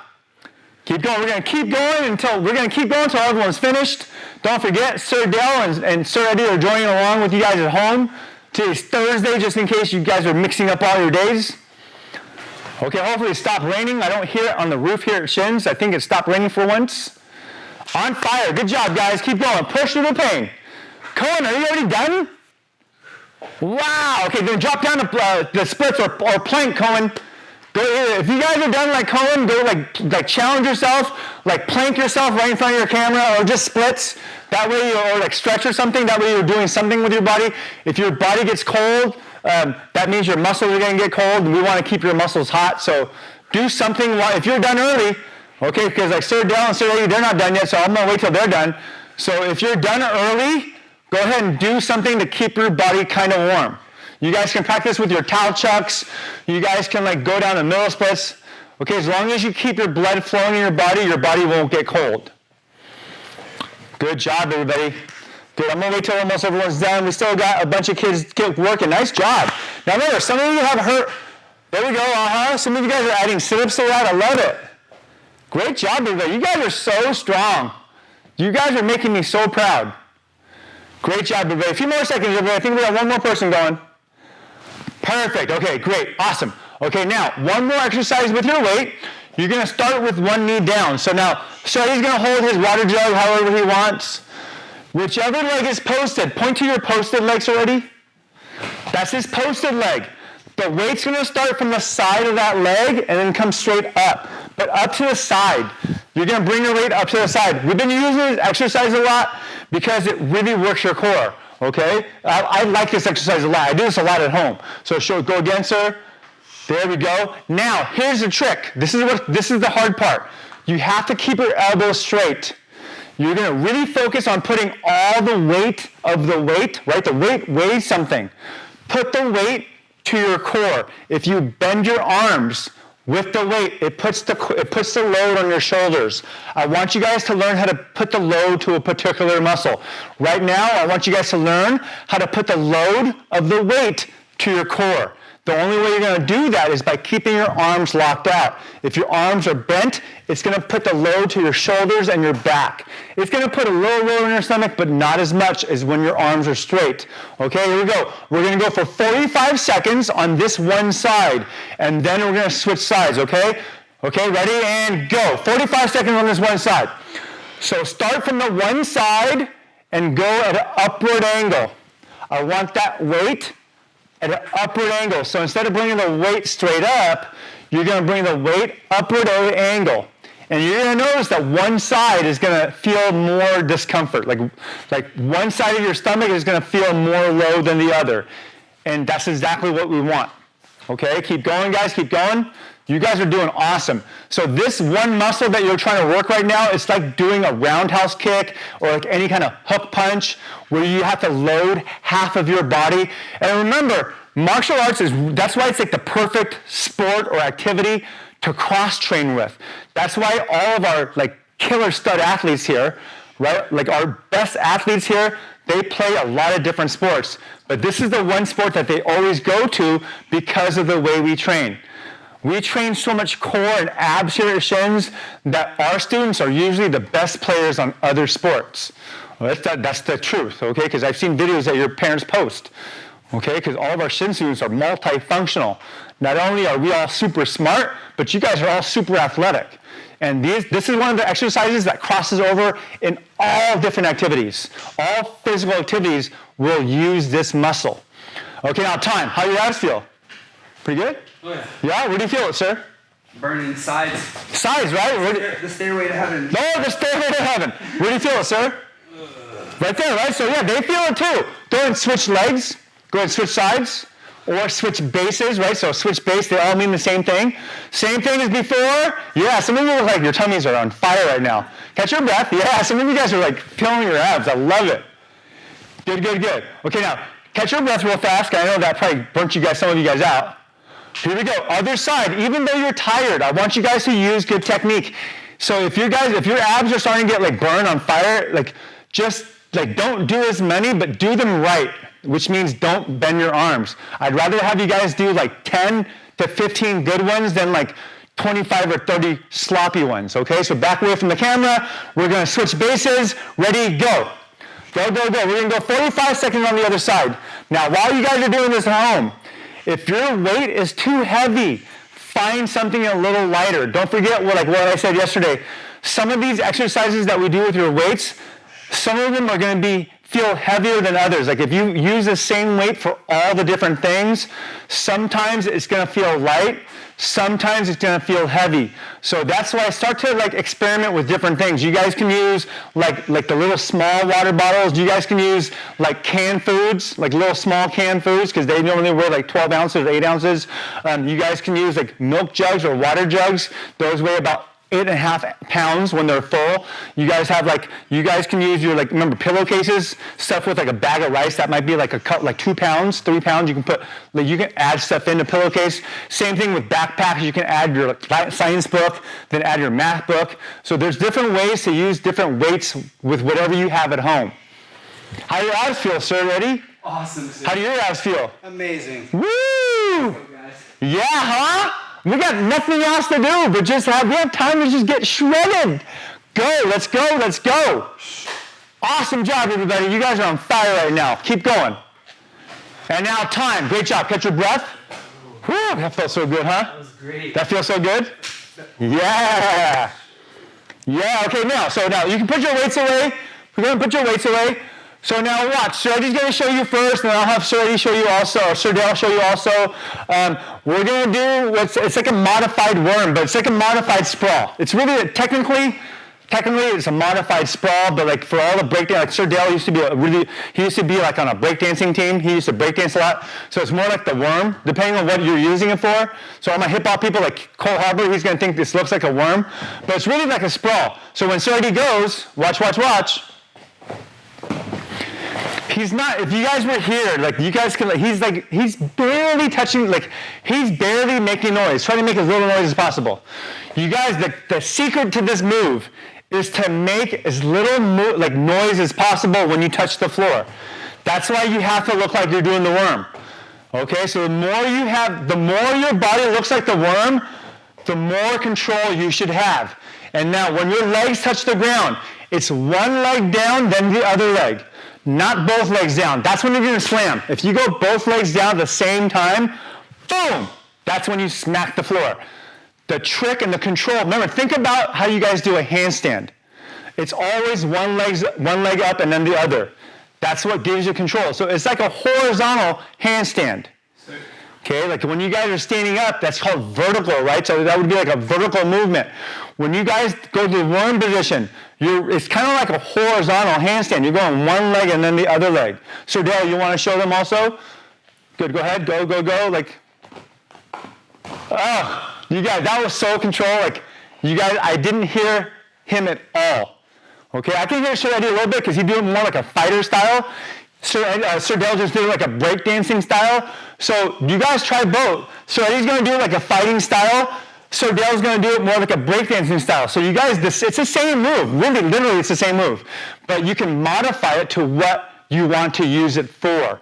Keep going. We're going to keep going until everyone's finished. Don't forget, Sir Dale and Sir Eddie are joining along with you guys at home. Today's Thursday, just in case you guys are mixing up all your days. Okay, hopefully it stopped raining. I don't hear it on the roof here at Shins. I think it stopped raining for once. On fire. Good job, guys. Keep going. Push through the pain. Cohen, are you already done? Wow. Okay, then drop down the splits or plank, Cohen. Go, if you guys are done like Cohen, go like challenge yourself, like plank yourself right in front of your camera, or just splits. That way, or like stretch or something. That way you're doing something with your body. If your body gets cold, that means your muscles are going to get cold, and we want to keep your muscles hot. So do something if you're done early, okay, because like Sir Dale and Sir Eddie, they're not done yet, so I'm going to wait till they're done. So if you're done early, go ahead and do something to keep your body kind of warm. You guys can practice with your towel chucks. You guys can like go down to middle splits. Okay, as long as you keep your blood flowing in your body won't get cold. Good job, everybody. Good, I'm gonna wait till almost everyone's done. We still got a bunch of kids working. Nice job. Now remember, some of you have hurt. There we go, Some of you guys are adding sit-ups to that. I love it. Great job, everybody. You guys are so strong. You guys are making me so proud. Great job, everybody. A few more seconds, everybody. I think we got one more person going. Perfect. Okay, great. Awesome. Okay, now, one more exercise with your weight. You're going to start with one knee down. So now, Shreddy's going to hold his water jug however he wants. Whichever leg is posted, point to your posted legs already. That's his posted leg. The weight's going to start from the side of that leg and then come straight up. But up to the side. You're going to bring your weight up to the side. We've been using this exercise a lot because it really works your core. Okay? I like this exercise a lot. I do this a lot at home. So go again, sir. There we go. Now, here's the trick. This is the hard part. You have to keep your elbows straight. You're going to really focus on putting all the weight of the weight, right? The weight weighs something. Put the weight to your core. If you bend your arms with the weight, it puts the load on your shoulders. I want you guys to learn how to put the load to a particular muscle. Right now, I want you guys to learn how to put the load of the weight to your core. The only way you're going to do that is by keeping your arms locked out. If your arms are bent, it's going to put the load to your shoulders and your back. It's going to put a little load on your stomach, but not as much as when your arms are straight. Okay, here we go. We're going to go for 45 seconds on this one side, and then we're going to switch sides, okay? Okay, ready, and go. 45 seconds on this one side. So start from the one side and go at an upward angle. I want that weight at an upward angle. So instead of bringing the weight straight up, you're going to bring the weight upward at an angle. And you're going to notice that one side is going to feel more discomfort. Like one side of your stomach is going to feel more load than the other. And that's exactly what we want. Okay, keep going, guys, keep going. You guys are doing awesome. So this one muscle that you're trying to work right now, it's like doing a roundhouse kick or like any kind of hook punch where you have to load half of your body. And remember, martial arts that's why it's like the perfect sport or activity to cross-train with. That's why all of our like killer stud athletes here, right? Like our best athletes here, they play a lot of different sports. But this is the one sport that they always go to because of the way we train. We train so much core and abs here at Shins that our students are usually the best players on other sports. Well, that's the truth, okay? Because I've seen videos that your parents post, okay? Because all of our Shin students are multifunctional. Not only are we all super smart, but you guys are all super athletic. And this is one of the exercises that crosses over in all different activities. All physical activities will use this muscle. Okay, now time. How do your abs feel? Pretty good? Oh, yeah. Yeah? Where do you feel it, sir? Burning sides. Sides, right? The stairway to heaven. No, the stairway to heaven. Where do you feel it, sir? Right there, right? So yeah, they feel it too. Go ahead and switch legs. Go ahead and switch sides. Or switch bases, right? So switch base, they all mean the same thing. Same thing as before. Yeah, some of you look like your tummies are on fire right now. Catch your breath. Yeah, some of you guys are like feeling your abs. I love it. Good, good, good. Okay, now, catch your breath real fast. I know that probably burnt some of you guys out. Here we go. Other side. Even though you're tired, I want you guys to use good technique. So if your abs are starting to get like burned on fire, like just like don't do as many, but do them right, which means don't bend your arms. I'd rather have you guys do like 10 to 15 good ones than like 25 or 30 sloppy ones, okay? So back away from the camera. We're going to switch bases. Ready, go. Go, go, go. We're going to go 45 seconds on the other side. Now, while you guys are doing this at home, if your weight is too heavy, find something a little lighter. Don't forget what I said yesterday. Some of these exercises that we do with your weights, some of them are going to feel heavier than others. Like if you use the same weight for all the different things, sometimes it's going to feel light, sometimes it's going to feel heavy. So that's why I start to like experiment with different things. You guys can use like the little small water bottles. You guys can use like canned foods, like little small canned foods, because they normally weigh like 12 ounces or 8 ounces. You guys can use like milk jugs or water jugs. Those weigh about 8.5 pounds when they're full. You guys can use your, like, remember, pillowcases, stuff with like a bag of rice that might be like a cup, like 2 pounds, 3 pounds. You can add stuff in the pillowcase. Same thing with backpacks. You can add your science book, then add your math book. So there's different ways to use different weights with whatever you have at home. How do your abs feel, sir? Ready? Awesome, sir. How do your abs feel? Amazing. Woo! Go, guys. Yeah, huh? We got nothing else to do but we have time to just get shredded. Go, let's go, let's go. Awesome job, everybody. You guys are on fire right now. Keep going. And now time. Great job. Catch your breath. Whew, that felt so good, huh? That was great. That feels so good? Yeah. Yeah, okay, now you can put your weights away. We're going to put your weights away. So now watch. Sir Eddie's going to show you first, and I'll have Sir Eddie show you also, or Sir Dale show you also. We're going to do it's like a modified worm, but it's like a modified sprawl. It's really technically it's a modified sprawl, but like for all the breakdance, like Sir Dale used to be like on a breakdancing team. He used to breakdance a lot. So it's more like the worm, depending on what you're using it for. So all my hip hop people like Cole Harbor, he's going to think this looks like a worm, but it's really like a sprawl. So when Sir Eddie goes, watch. He's not, if you guys were here, like you guys can, he's barely touching, like he's barely making noise. Try to make as little noise as possible. You guys, the secret to this move is to make as little noise as possible when you touch the floor. That's why you have to look like you're doing the worm. Okay, so the more your body looks like the worm, the more control you should have. And now when your legs touch the ground, it's one leg down, then the other leg. Not both legs down. That's when you're going to slam. If you go both legs down at the same time, boom, that's when you smack the floor. The trick and the control, remember, think about how you guys do a handstand. It's always one leg up and then the other. That's what gives you control. So it's like a horizontal handstand. Okay, like when you guys are standing up, that's called vertical, right? So that would be like a vertical movement. When you guys go to the worm position, it's kind of like a horizontal handstand. You're going one leg and then the other leg. Sir Dale, you want to show them also? Good, go ahead, go. Like, oh, you guys, that was so control. Like, you guys, I didn't hear him at all. Okay, I can hear Sir Eddie a little bit because he's doing more like a fighter style. Sir Dale just did like a breakdancing style. So you guys try both. Sir Eddie's going to do like a fighting style. Sir Dale's going to do it more like a breakdancing style. So you guys, it's the same move. Really, literally, it's the same move. But you can modify it to what you want to use it for.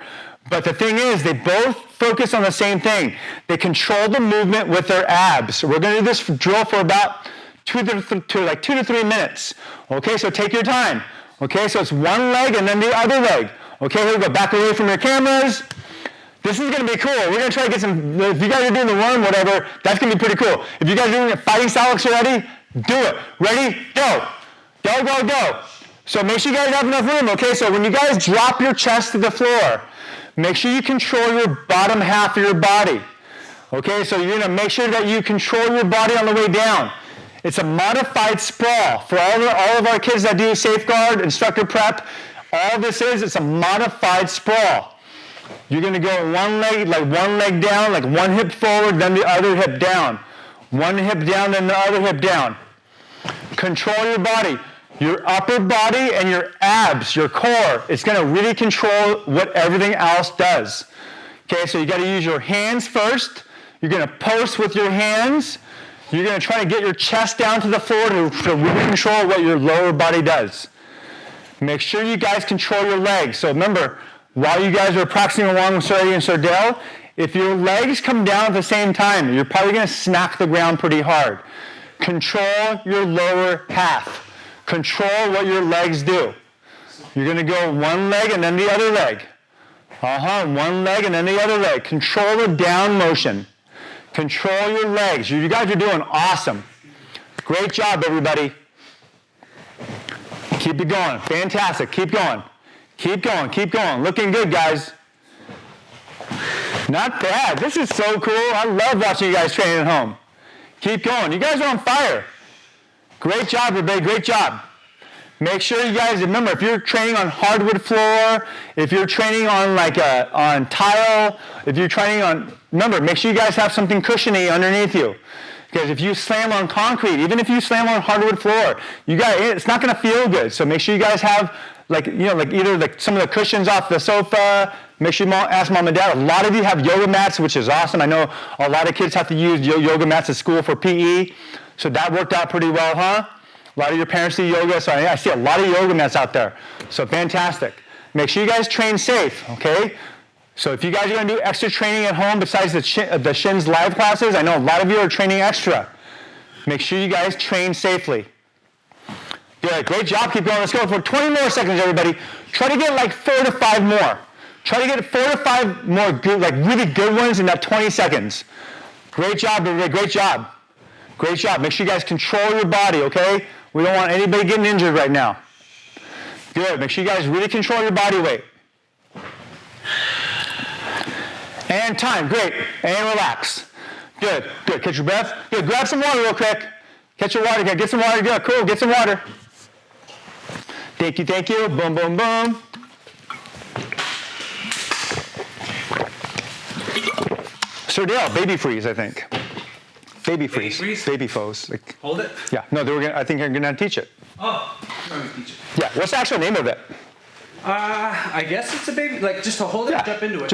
But the thing is, they both focus on the same thing. They control the movement with their abs. So we're going to do this drill for about 2 to 3 minutes. Okay, so take your time. Okay, so it's one leg and then the other leg. Okay, here we go. Back away from your cameras. This is going to be cool. We're going to try to get some, if you guys are doing the worm, whatever, that's going to be pretty cool. If you guys are doing a fighting style already, do it. Ready? Go. Go. So make sure you guys have enough room, okay? So when you guys drop your chest to the floor, make sure you control your bottom half of your body. Okay, so you're going to make sure that you control your body on the way down. It's a modified sprawl. For all of our kids that do safeguard, instructor prep, all this is, it's a modified sprawl. You're going to go one leg down, like one hip forward, then the other hip down. One hip down, then the other hip down. Control your body. Your upper body and your abs, your core, it's going to really control what everything else does. Okay, so you got to use your hands first. You're going to post with your hands. You're going to try to get your chest down to the floor to really control what your lower body does. Make sure you guys control your legs. So remember, while you guys are practicing along with Sir Eddie and Sir Dale, if your legs come down at the same time, you're probably going to smack the ground pretty hard. Control your lower half. Control what your legs do. You're going to go one leg and then the other leg. One leg and then the other leg. Control the down motion. Control your legs. You guys are doing awesome. Great job, everybody. Keep it going. Fantastic. Keep going. Keep going. Looking good, guys. Not bad. This is so cool. I love watching you guys train at home. Keep going. You guys are on fire. Great job, everybody. Great job. Make sure you guys remember, if you're training on hardwood floor, if you're training on on tile, if you're training on, remember, make sure you guys have something cushiony underneath you. Because if you slam on concrete, even if you slam on hardwood floor, it's not going to feel good. So make sure you guys have either some of the cushions off the sofa. Make sure you ask mom and dad. A lot of you have yoga mats, which is awesome. I know a lot of kids have to use yoga mats at school for PE. So that worked out pretty well, huh? A lot of your parents do yoga, so I see a lot of yoga mats out there. So fantastic. Make sure you guys train safe, okay? So if you guys are going to do extra training at home besides the Shins live classes, I know a lot of you are training extra. Make sure you guys train safely. Good, great job. Keep going. Let's go for 20 more seconds, everybody. Try to get like 4 to 5 more. Try to get 4 to 5 more good, like really good ones in that 20 seconds. Great job, everybody. Great job. Great job. Make sure you guys control your body, okay? We don't want anybody getting injured right now. Good. Make sure you guys really control your body weight. And time. Great. And relax. Good. Good. Catch your breath. Good. Grab some water real quick. Catch your water. Get some water. Good. Cool. Get some water. Thank you. Thank you. Boom, boom, boom. Sir Dale, baby freeze, I think. Baby freeze. Baby foes. Like, Hold it. yeah. No, I think they're going to teach it. Oh, I'm going to teach it. Yeah. What's the actual name of it? I guess it's a baby, like just to hold it, Yeah. jump into it.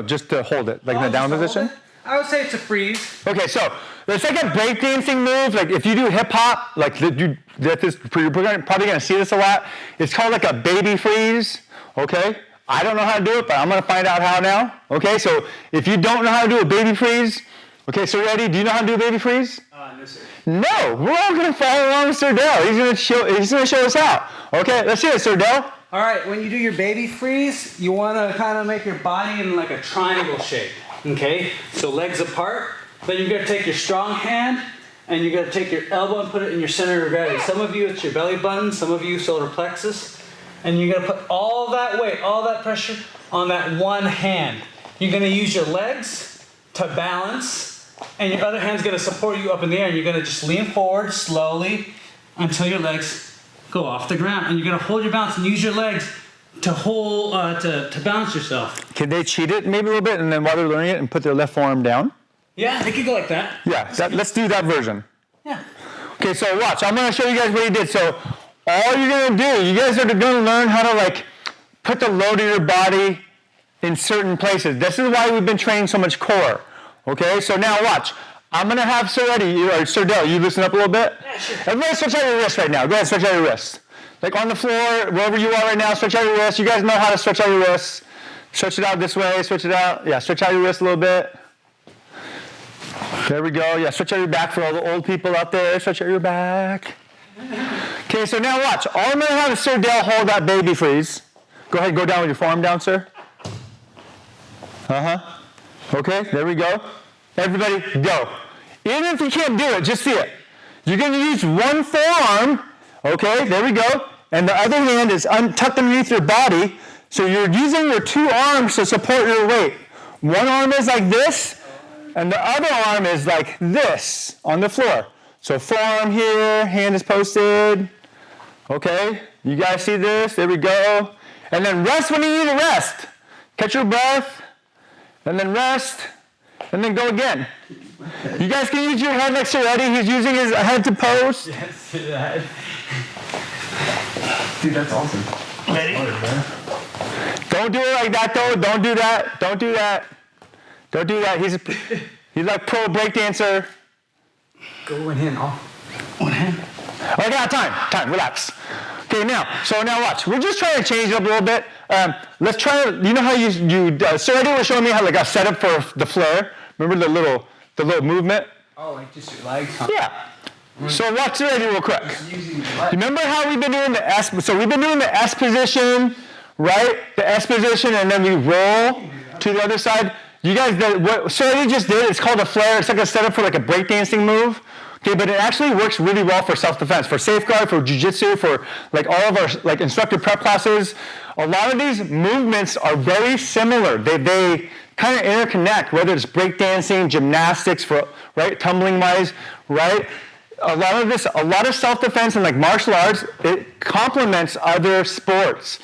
Just to hold it, like in the Oh, down just to position. hold it? I would say it's a freeze. Okay, so it's like a breakdancing move. Like if you do hip hop, like you're probably gonna see this a lot. It's called like a baby freeze. Okay, I don't know how to do it, but I'm gonna find out how now. Okay, so if you don't know how to do a baby freeze, okay, so Eddie, do you know how to do a baby freeze? No, sir. No, we're all gonna follow along with Sir Dale. He's gonna show us how. Okay, let's see it, Sir Dale. All right, when you do your baby freeze, you want to kind of make your body in like a triangle shape. Okay, so legs apart. Then you're gonna take your strong hand and you're gonna take your elbow and put it in your center of gravity. Some of you it's your belly button, some of you solar plexus, and you're gonna put all that weight, all that pressure on that one hand. You're gonna use your legs to balance, and your other hand's gonna support you up in the air. And you're gonna just lean forward slowly until your legs go off the ground, and you're gonna hold your balance and use your legs to hold to balance yourself. Can they cheat it maybe a little bit, and then while they're learning it, and put their left forearm down? Yeah, they could go like that. Yeah, let's do that version. Yeah. Okay, so watch. I'm gonna show you guys what he did. So all you're gonna do, you guys are gonna learn how to like put the load of your body in certain places. This is why we've been training so much core. Okay, so now watch. I'm gonna have Sir Eddie or Sir Dale. You listen up a little bit. Yeah, sure. Everybody, stretch out your wrist right now. Go ahead, stretch out your wrist. Like on the floor, wherever you are right now, stretch out your wrist. You guys know how to stretch out your wrists. Stretch it out this way. Stretch it out. Yeah, stretch out your wrist a little bit. There we go. Yeah, stretch out your back for all the old people out there. Stretch out your back. Okay, so now watch. All I'm going to have is Sir Dale hold that baby freeze. Go ahead and go down with your forearm down, sir. Okay, there we go. Everybody, go. Even if you can't do it, just see it. You're going to use one forearm. Okay, there we go. And the other hand is tucked underneath your body. So you're using your two arms to support your weight. One arm is like this, and the other arm is like this on the floor. So forearm here, hand is posted. Okay, you guys see this? There we go. And then rest when you need to rest. Catch your breath, and then rest, and then go again. You guys can use your head like Sir Eddie. He's using his head to post. Yes, that. Dude, that's awesome. Ready? Don't do it like that, though. Don't do that. Don't do that. Don't do that. He's like pro breakdancer. Go one hand off. One hand. Okay, time. Relax. Okay, now watch. We're just trying to change it up a little bit. Let's try. You know how you Sir Eddie was showing me how like a setup for the flare. Remember the little movement? Oh, like just your legs, huh? Yeah. So watch Sir Eddie real quick. Using your legs. Remember how we've been doing the S? So we've been doing the S position, right? The S position, and then we roll to the other side. You guys, what Sir Eddie just did, it's called a flare. It's like a setup for like a breakdancing move. Okay, but it actually works really well for self-defense, for safeguard, for jiu-jitsu, for like all of our like instructor prep classes. A lot of these movements are very similar. They kind of interconnect, whether it's breakdancing, gymnastics, for right, tumbling wise, right? A lot of self-defense and like martial arts, it complements other sports.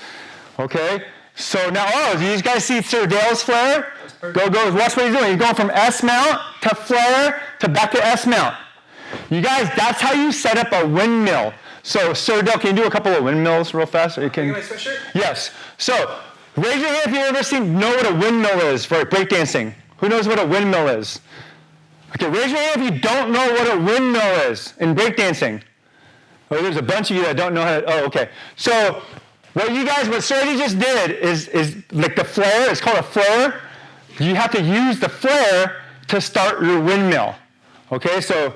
Okay? So now, do you guys see Sir Dale's flare? Go, watch what he's doing. He's going from S mount to flare to back to S mount. You guys, that's how you set up a windmill. So, Sir Dale, can you do a couple of windmills real fast? Or you can. my sweatshirt? Yes. So, raise your hand if you know what a windmill is for breakdancing. Who knows what a windmill is? Okay, raise your hand if you don't know what a windmill is in breakdancing. Oh, there's a bunch of you that don't know how to, okay. So, what Sir Eddie just did is like the flare, it's called a flare. You have to use the flare to start your windmill. Okay, so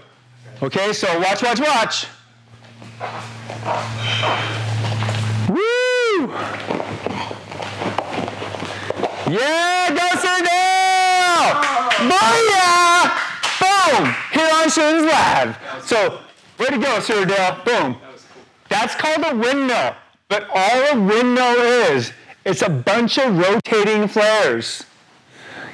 watch. Woo! Yeah, go Sir Dale! Booyah! Boom! Here on Sir's Lab. So, way to go, Sir Dale. Boom. That's called a windmill. But all a windmill is, it's a bunch of rotating flares.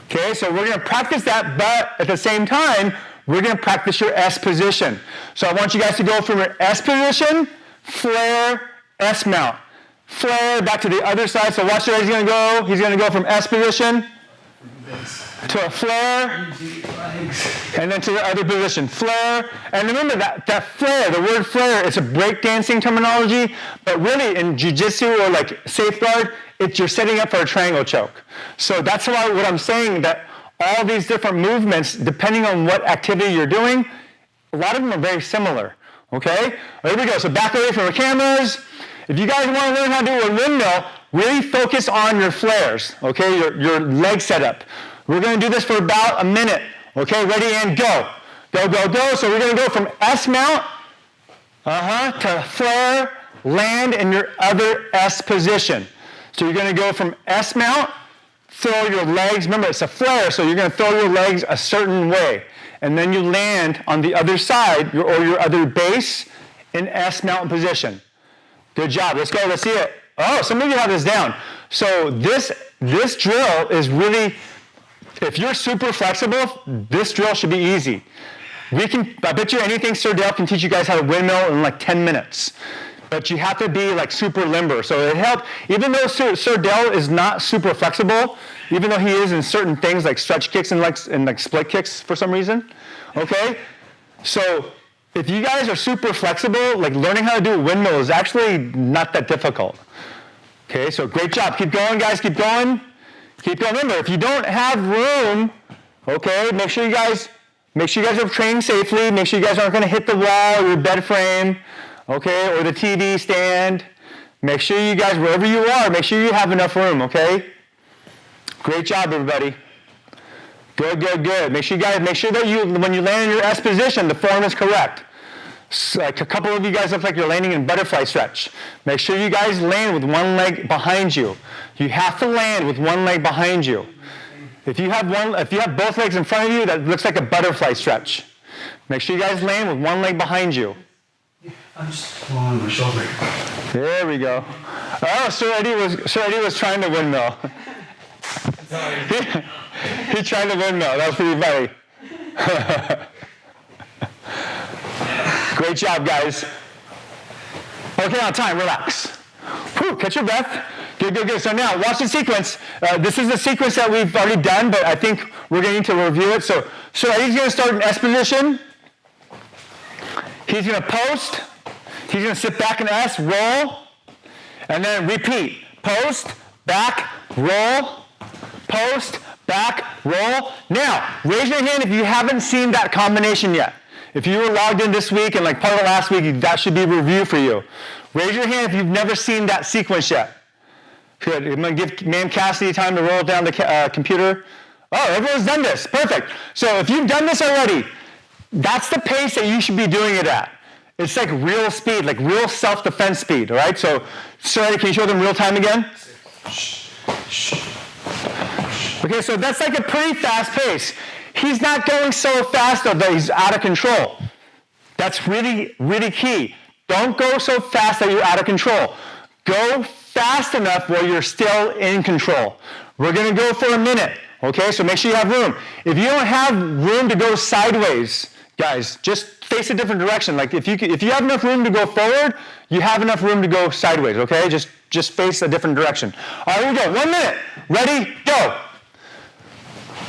Okay, so we're going to practice that, but at the same time, we're going to practice your S position. So I want you guys to go from your S position, flare, S mount. Flare, back to the other side. So watch where he's going to go. He's going to go from S position to a flare, and then to the other position, flare. And remember that flare, the word flare, it's a breakdancing terminology, but really in jiu-jitsu or like safeguard, you're setting up for a triangle choke. So that's why what I'm saying, that all these different movements, depending on what activity you're doing, a lot of them are very similar. Okay? Here we go. So back away from the cameras. If you guys want to learn how to do a windmill, really focus on your flares. Okay? Your leg setup. We're going to do this for about a minute. Okay? Ready and go. Go. So we're going to go from S mount to flare, land in your other S position. So you're going to go from S mount, throw your legs, remember it's a flare, so you're going to throw your legs a certain way. And then you land on the other side, or your other base, in S mount position. Good job, let's go, let's see it. Oh, some of you have this down. So this drill is really, if you're super flexible, this drill should be easy. I bet you anything Sir Dale can teach you guys how to windmill in like 10 minutes. But you have to be like super limber. So it helps, even though Sir Dale is not super flexible, even though he is in certain things like stretch kicks and like split kicks for some reason. Okay? So if you guys are super flexible, like learning how to do a windmill is actually not that difficult. Okay, so great job. Keep going, guys, keep going. Keep going. Remember, if you don't have room, okay, make sure you guys are training safely. Make sure you guys aren't going to hit the wall or your bed frame. Okay, or the TV stand. Make sure you guys, wherever you are, make sure you have enough room, okay? Great job, everybody. Good. Make sure that when you land in your S position, the form is correct. So, like a couple of you guys look like you're landing in butterfly stretch. Make sure you guys land with one leg behind you. You have to land with one leg behind you. If you have both legs in front of you, that looks like a butterfly stretch. Make sure you guys land with one leg behind you. I'm just on my shoulder. There we go. Oh, Sir Eddie was trying to windmill. He tried to windmill. That was pretty funny. Great job, guys. Okay, now time. Relax. Whew, catch your breath. Good. So now, watch the sequence. This is the sequence that we've already done, but I think we're going to review it. So Eddie's going to start in S position. He's going to post. He's going to sit back in S, roll, and then repeat. Post, back, roll, post, back, roll. Now, raise your hand if you haven't seen that combination yet. If you were logged in this week and like part of last week, that should be review for you. Raise your hand if you've never seen that sequence yet. Good. I'm going to give Ma'am Cassidy time to roll down the computer. Oh, everyone's done this. Perfect. So if you've done this already, that's the pace that you should be doing it at. It's like real speed, like real self-defense speed, all right? So, Eddie, can you show them real time again? Okay, so that's like a pretty fast pace. He's not going so fast though that he's out of control. That's really, really key. Don't go so fast that you're out of control. Go fast enough where you're still in control. We're going to go for a minute, okay? So make sure you have room. If you don't have room to go sideways, guys, just face a different direction. Like if you have enough room to go forward, you have enough room to go sideways, okay? Just just face a different direction. All right, here we go. 1 minute. Ready? Go.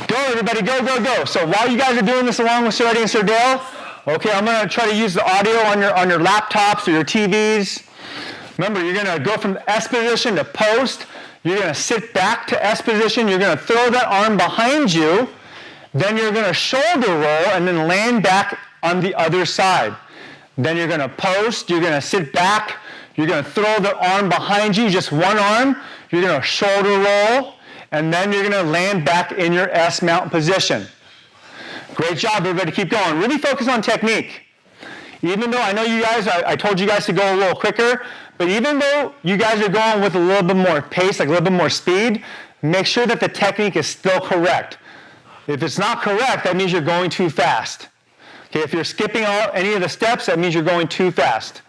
Go, everybody. Go, go, go. So while you guys are doing this along with Sir Eddie and Sir Dale, okay, I'm going to try to use the audio on your laptops or your TVs. Remember, you're going to go from S position to post. You're going to sit back to S position. You're going to throw that arm behind you. Then you're going to shoulder roll and then land back on the other side. Then you're going to post. You're going to sit back. You're going to throw the arm behind you, just one arm. You're going to shoulder roll. And then you're going to land back in your S mount position. Great job, everybody. Keep going. Really focus on technique. Even though I know you guys, I told you guys to go a little quicker, but even though you guys are going with a little bit more pace, like a little bit more speed, make sure that the technique is still correct. If it's not correct, that means you're going too fast. Okay, if you're skipping any of the steps, that means you're going too fast.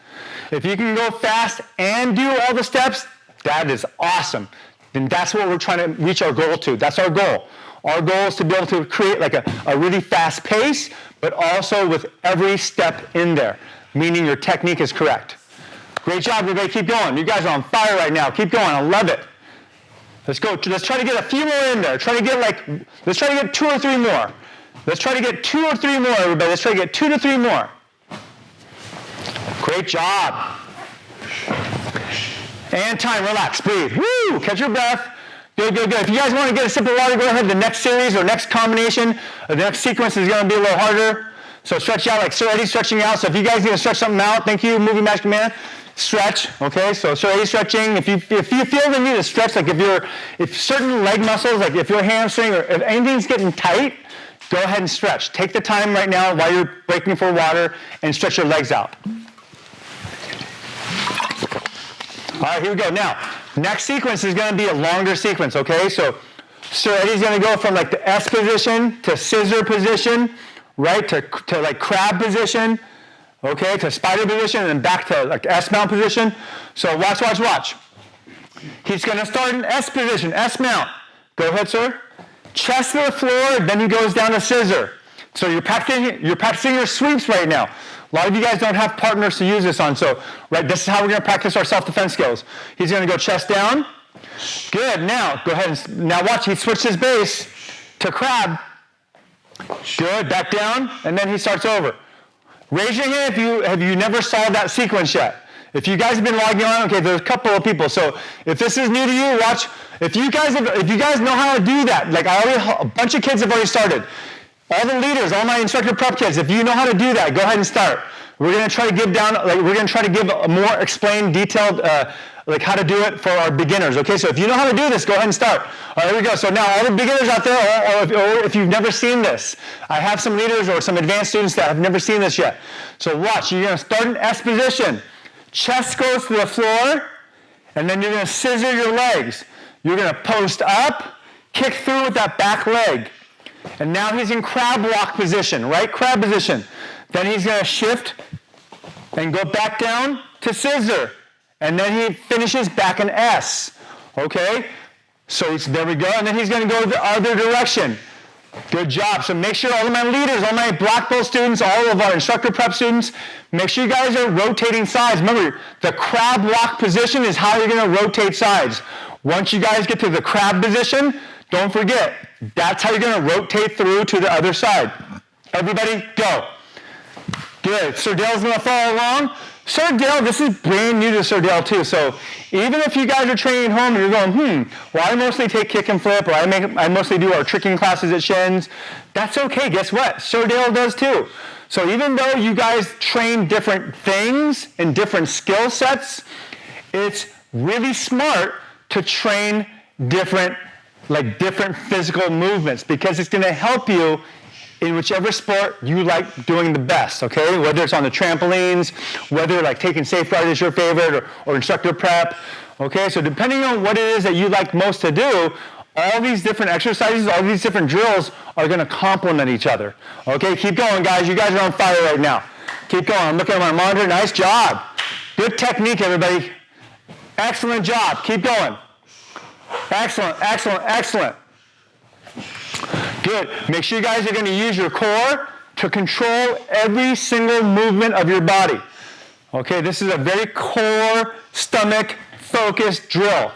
If you can go fast and do all the steps, that is awesome. Then that's what we're trying to reach our goal to. That's our goal. Our goal is to be able to create like a really fast pace, but also with every step in there, meaning your technique is correct. Great job, everybody. Keep going. You guys are on fire right now. Keep going. I love it. Let's go. Let's try to get a few more in there. Let's try to get 2 or 3 more. Let's try to get 2 or 3 more, everybody. Let's try to get 2 to 3 more. Great job. And time. Relax. Breathe. Woo! Catch your breath. Good, good, good. If you guys want to get a sip of water, go ahead. The next series or next combination, the next sequence is going to be a little harder. So stretch out like Sir Eddie's stretching out. So if you guys need to stretch something out, thank you, Movie Magic Man. Stretch, okay? So Sir Eddie's stretching. If you feel the need to stretch, like if certain leg muscles, like if your hamstring or if anything's getting tight, go ahead and stretch. Take the time right now while you're breaking for water and stretch your legs out. All right, here we go. Now, next sequence is going to be a longer sequence, okay? So Sir Eddie's going to go from like the S position to scissor position, right, to like crab position, okay, to spider position, and then back to like S mount position. So watch, watch, watch. He's going to start in S position, S mount. Go ahead, sir. Chest to the floor, then he goes down to scissor. So you're practicing your sweeps right now. A lot of you guys don't have partners to use this on, so right, this is how we're going to practice our self-defense skills. He's going to go chest down. Good. Now go ahead and now watch. He switched his base to crab. Good. Back down, and then he starts over. Raise your hand if you never saw that sequence yet. If you guys have been logging on, okay, there's a couple of people. So if this is new to you, watch. If you guys know how to do that, like a bunch of kids have already started. All the leaders, all my instructor prep kids, if you know how to do that, go ahead and start. We're going to try to give a more explained, detailed, like how to do it for our beginners. Okay, so if you know how to do this, go ahead and start. All right, here we go. So now all the beginners out there, or if you've never seen this, I have some leaders or some advanced students that have never seen this yet. So watch, you're going to start in S position. Chest goes to the floor, and then you're going to scissor your legs. You're going to post up, kick through with that back leg. And now he's in crab walk position, right? Crab position. Then he's going to shift and go back down to scissor. And then he finishes back in S. Okay? So there we go. And then he's going to go the other direction. Good job. So make sure all of my leaders, all my black belt students, all of our instructor prep students, make sure you guys are rotating sides. Remember, the crab walk position is how you're going to rotate sides. Once you guys get to the crab position, don't forget, that's how you're going to rotate through to the other side. Everybody, go. Good. Sir Dale's going to follow along. Sir Dale, this is brand new to Sir Dale too. So even if you guys are training at home and you're going, well, I mostly take kick and flip, or I mostly do our tricking classes at Shins, that's okay. Guess what? Sir Dale does too. So even though you guys train different things and different skill sets, it's really smart to train different physical movements, because it's going to help you in whichever sport you like doing the best, okay? Whether it's on the trampolines, whether like taking safeguard is your favorite, or instructor prep, okay? So depending on what it is that you like most to do, all these different exercises, all these different drills are going to complement each other, okay? Keep going, guys. You guys are on fire right now. Keep going. I'm looking at my monitor. Nice job. Good technique, everybody. Excellent job. Keep going. Excellent, excellent, excellent. Good. Make sure you guys are going to use your core to control every single movement of your body. Okay, this is a very core, stomach, focused drill.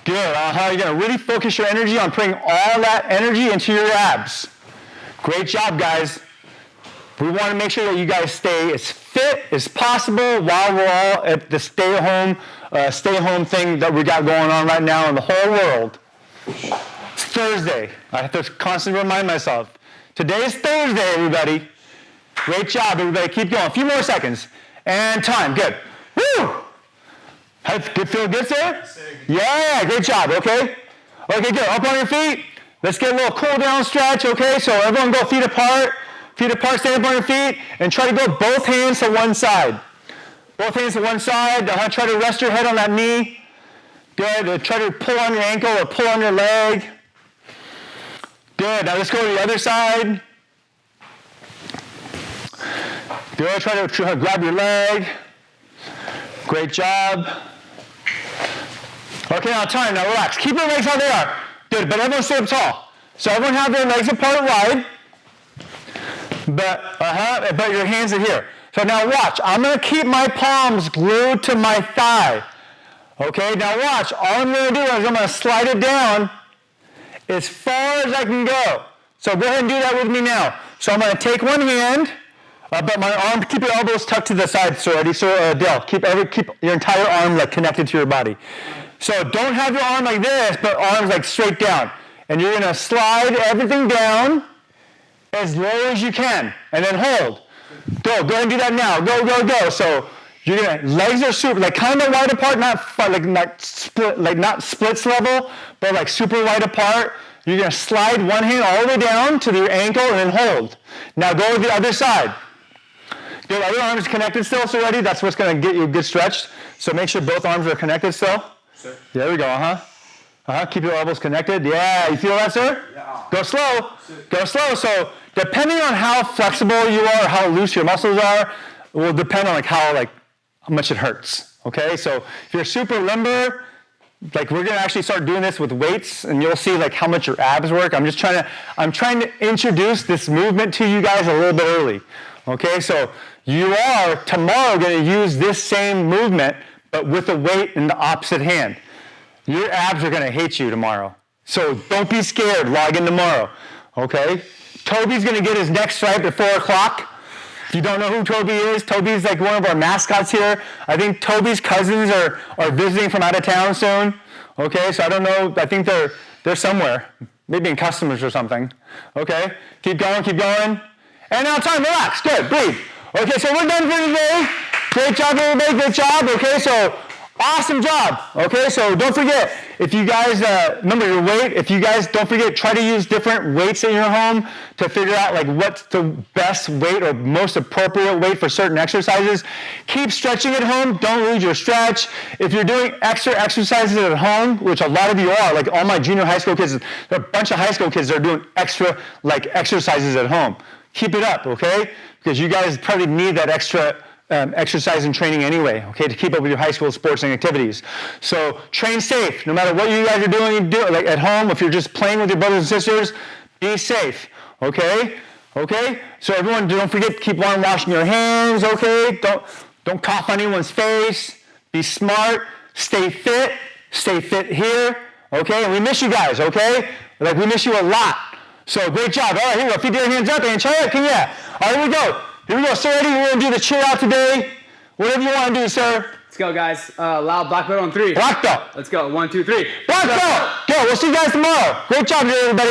Good. You're going to really focus your energy on putting all that energy into your abs. Great job, guys. We want to make sure that you guys stay as fit as possible while we're all at the stay home thing that we got going on right now in the whole world. It's Thursday. I have to constantly remind myself. Today is Thursday, everybody. Great job, everybody. Keep going. A few more seconds. And time. Good. Woo! Feel good, sir? Yeah, great job, okay? Okay, good. Up on your feet. Let's get a little cool down stretch, okay? So everyone go feet apart, stand up on your feet, and try to go both hands to one side. Both hands to one side. Try to rest your head on that knee. Good. Try to pull on your ankle or pull on your leg. Good. Now let's go to the other side. Good. Try to grab your leg. Great job. Okay, now time. Now relax. Keep your legs how they are. Good, but everyone stay up tall. So everyone have their legs apart wide. But your hands are here. So now watch. I'm going to keep my palms glued to my thigh. Okay, now watch. All I'm going to do is I'm going to slide it down as far as I can go. So go ahead and do that with me now. So I'm going to take one hand, but my arm, keep your elbows tucked to the side. So ready? So Dale, keep your entire arm like connected to your body. So don't have your arm like this, but arms like straight down. And you're going to slide everything down as low as you can, and then hold. Go ahead and do that now. Go. So you're gonna legs are super like kind of wide apart, not splits level, but like super wide apart. You're gonna slide one hand all the way down to your ankle and then hold. Now go to the other side. Good. Other arm is connected still. So ready? That's what's gonna get you a good stretch. So make sure both arms are connected still. Sir. There we go. Keep your elbows connected. Yeah, you feel that, sir? Yeah. Go slow. Go slow. So depending on how flexible you are, how loose your muscles are, will depend on how much it hurts. Okay. So if you're super limber, like we're gonna actually start doing this with weights, and you'll see like how much your abs work. I'm trying to introduce this movement to you guys a little bit early. Okay. So you are tomorrow going to use this same movement, but with a weight in the opposite hand. Your abs are going to hate you tomorrow. So don't be scared. Log in tomorrow. Okay? Toby's going to get his next stripe at 4 o'clock. If you don't know who Toby is, Toby's like one of our mascots here. I think Toby's cousins are visiting from out of town soon. Okay? So I don't know. I think they're somewhere. Maybe in customers or something. Okay? Keep going. And now time. Relax. Good. Breathe. Okay, so we're done for today. Great job, everybody. Great job. Okay, so awesome job. Okay, so don't forget, if you guys remember your weight, don't forget, try to use different weights in your home to figure out like what's the best weight or most appropriate weight for certain exercises. Keep stretching at home. Don't lose your stretch. If you're doing extra exercises at home, which a lot of you are, like all my junior high school kids, there are a bunch of high school kids that are doing extra like exercises at home. Keep it up, okay? Because you guys probably need that extra exercise and training anyway, okay, to keep up with your high school sports and activities. So train safe. No matter what you guys are doing, like at home, if you're just playing with your brothers and sisters, be safe, okay? Okay? So everyone, don't forget to keep on washing your hands, okay? Don't cough on anyone's face. Be smart. Stay fit. Stay fit here, okay? And we miss you guys, okay? Like we miss you a lot. So great job. All right, here we go. Feet your hands up and cheer. Can you? All right, here we go. Here we go. So ready? We're going to do the cheer out today. Whatever you want to do, sir. Let's go, guys. Loud black belt on 3. Black belt. Let's go. 1, 2, 3. Black belt. Go. We'll see you guys tomorrow. Great job, everybody.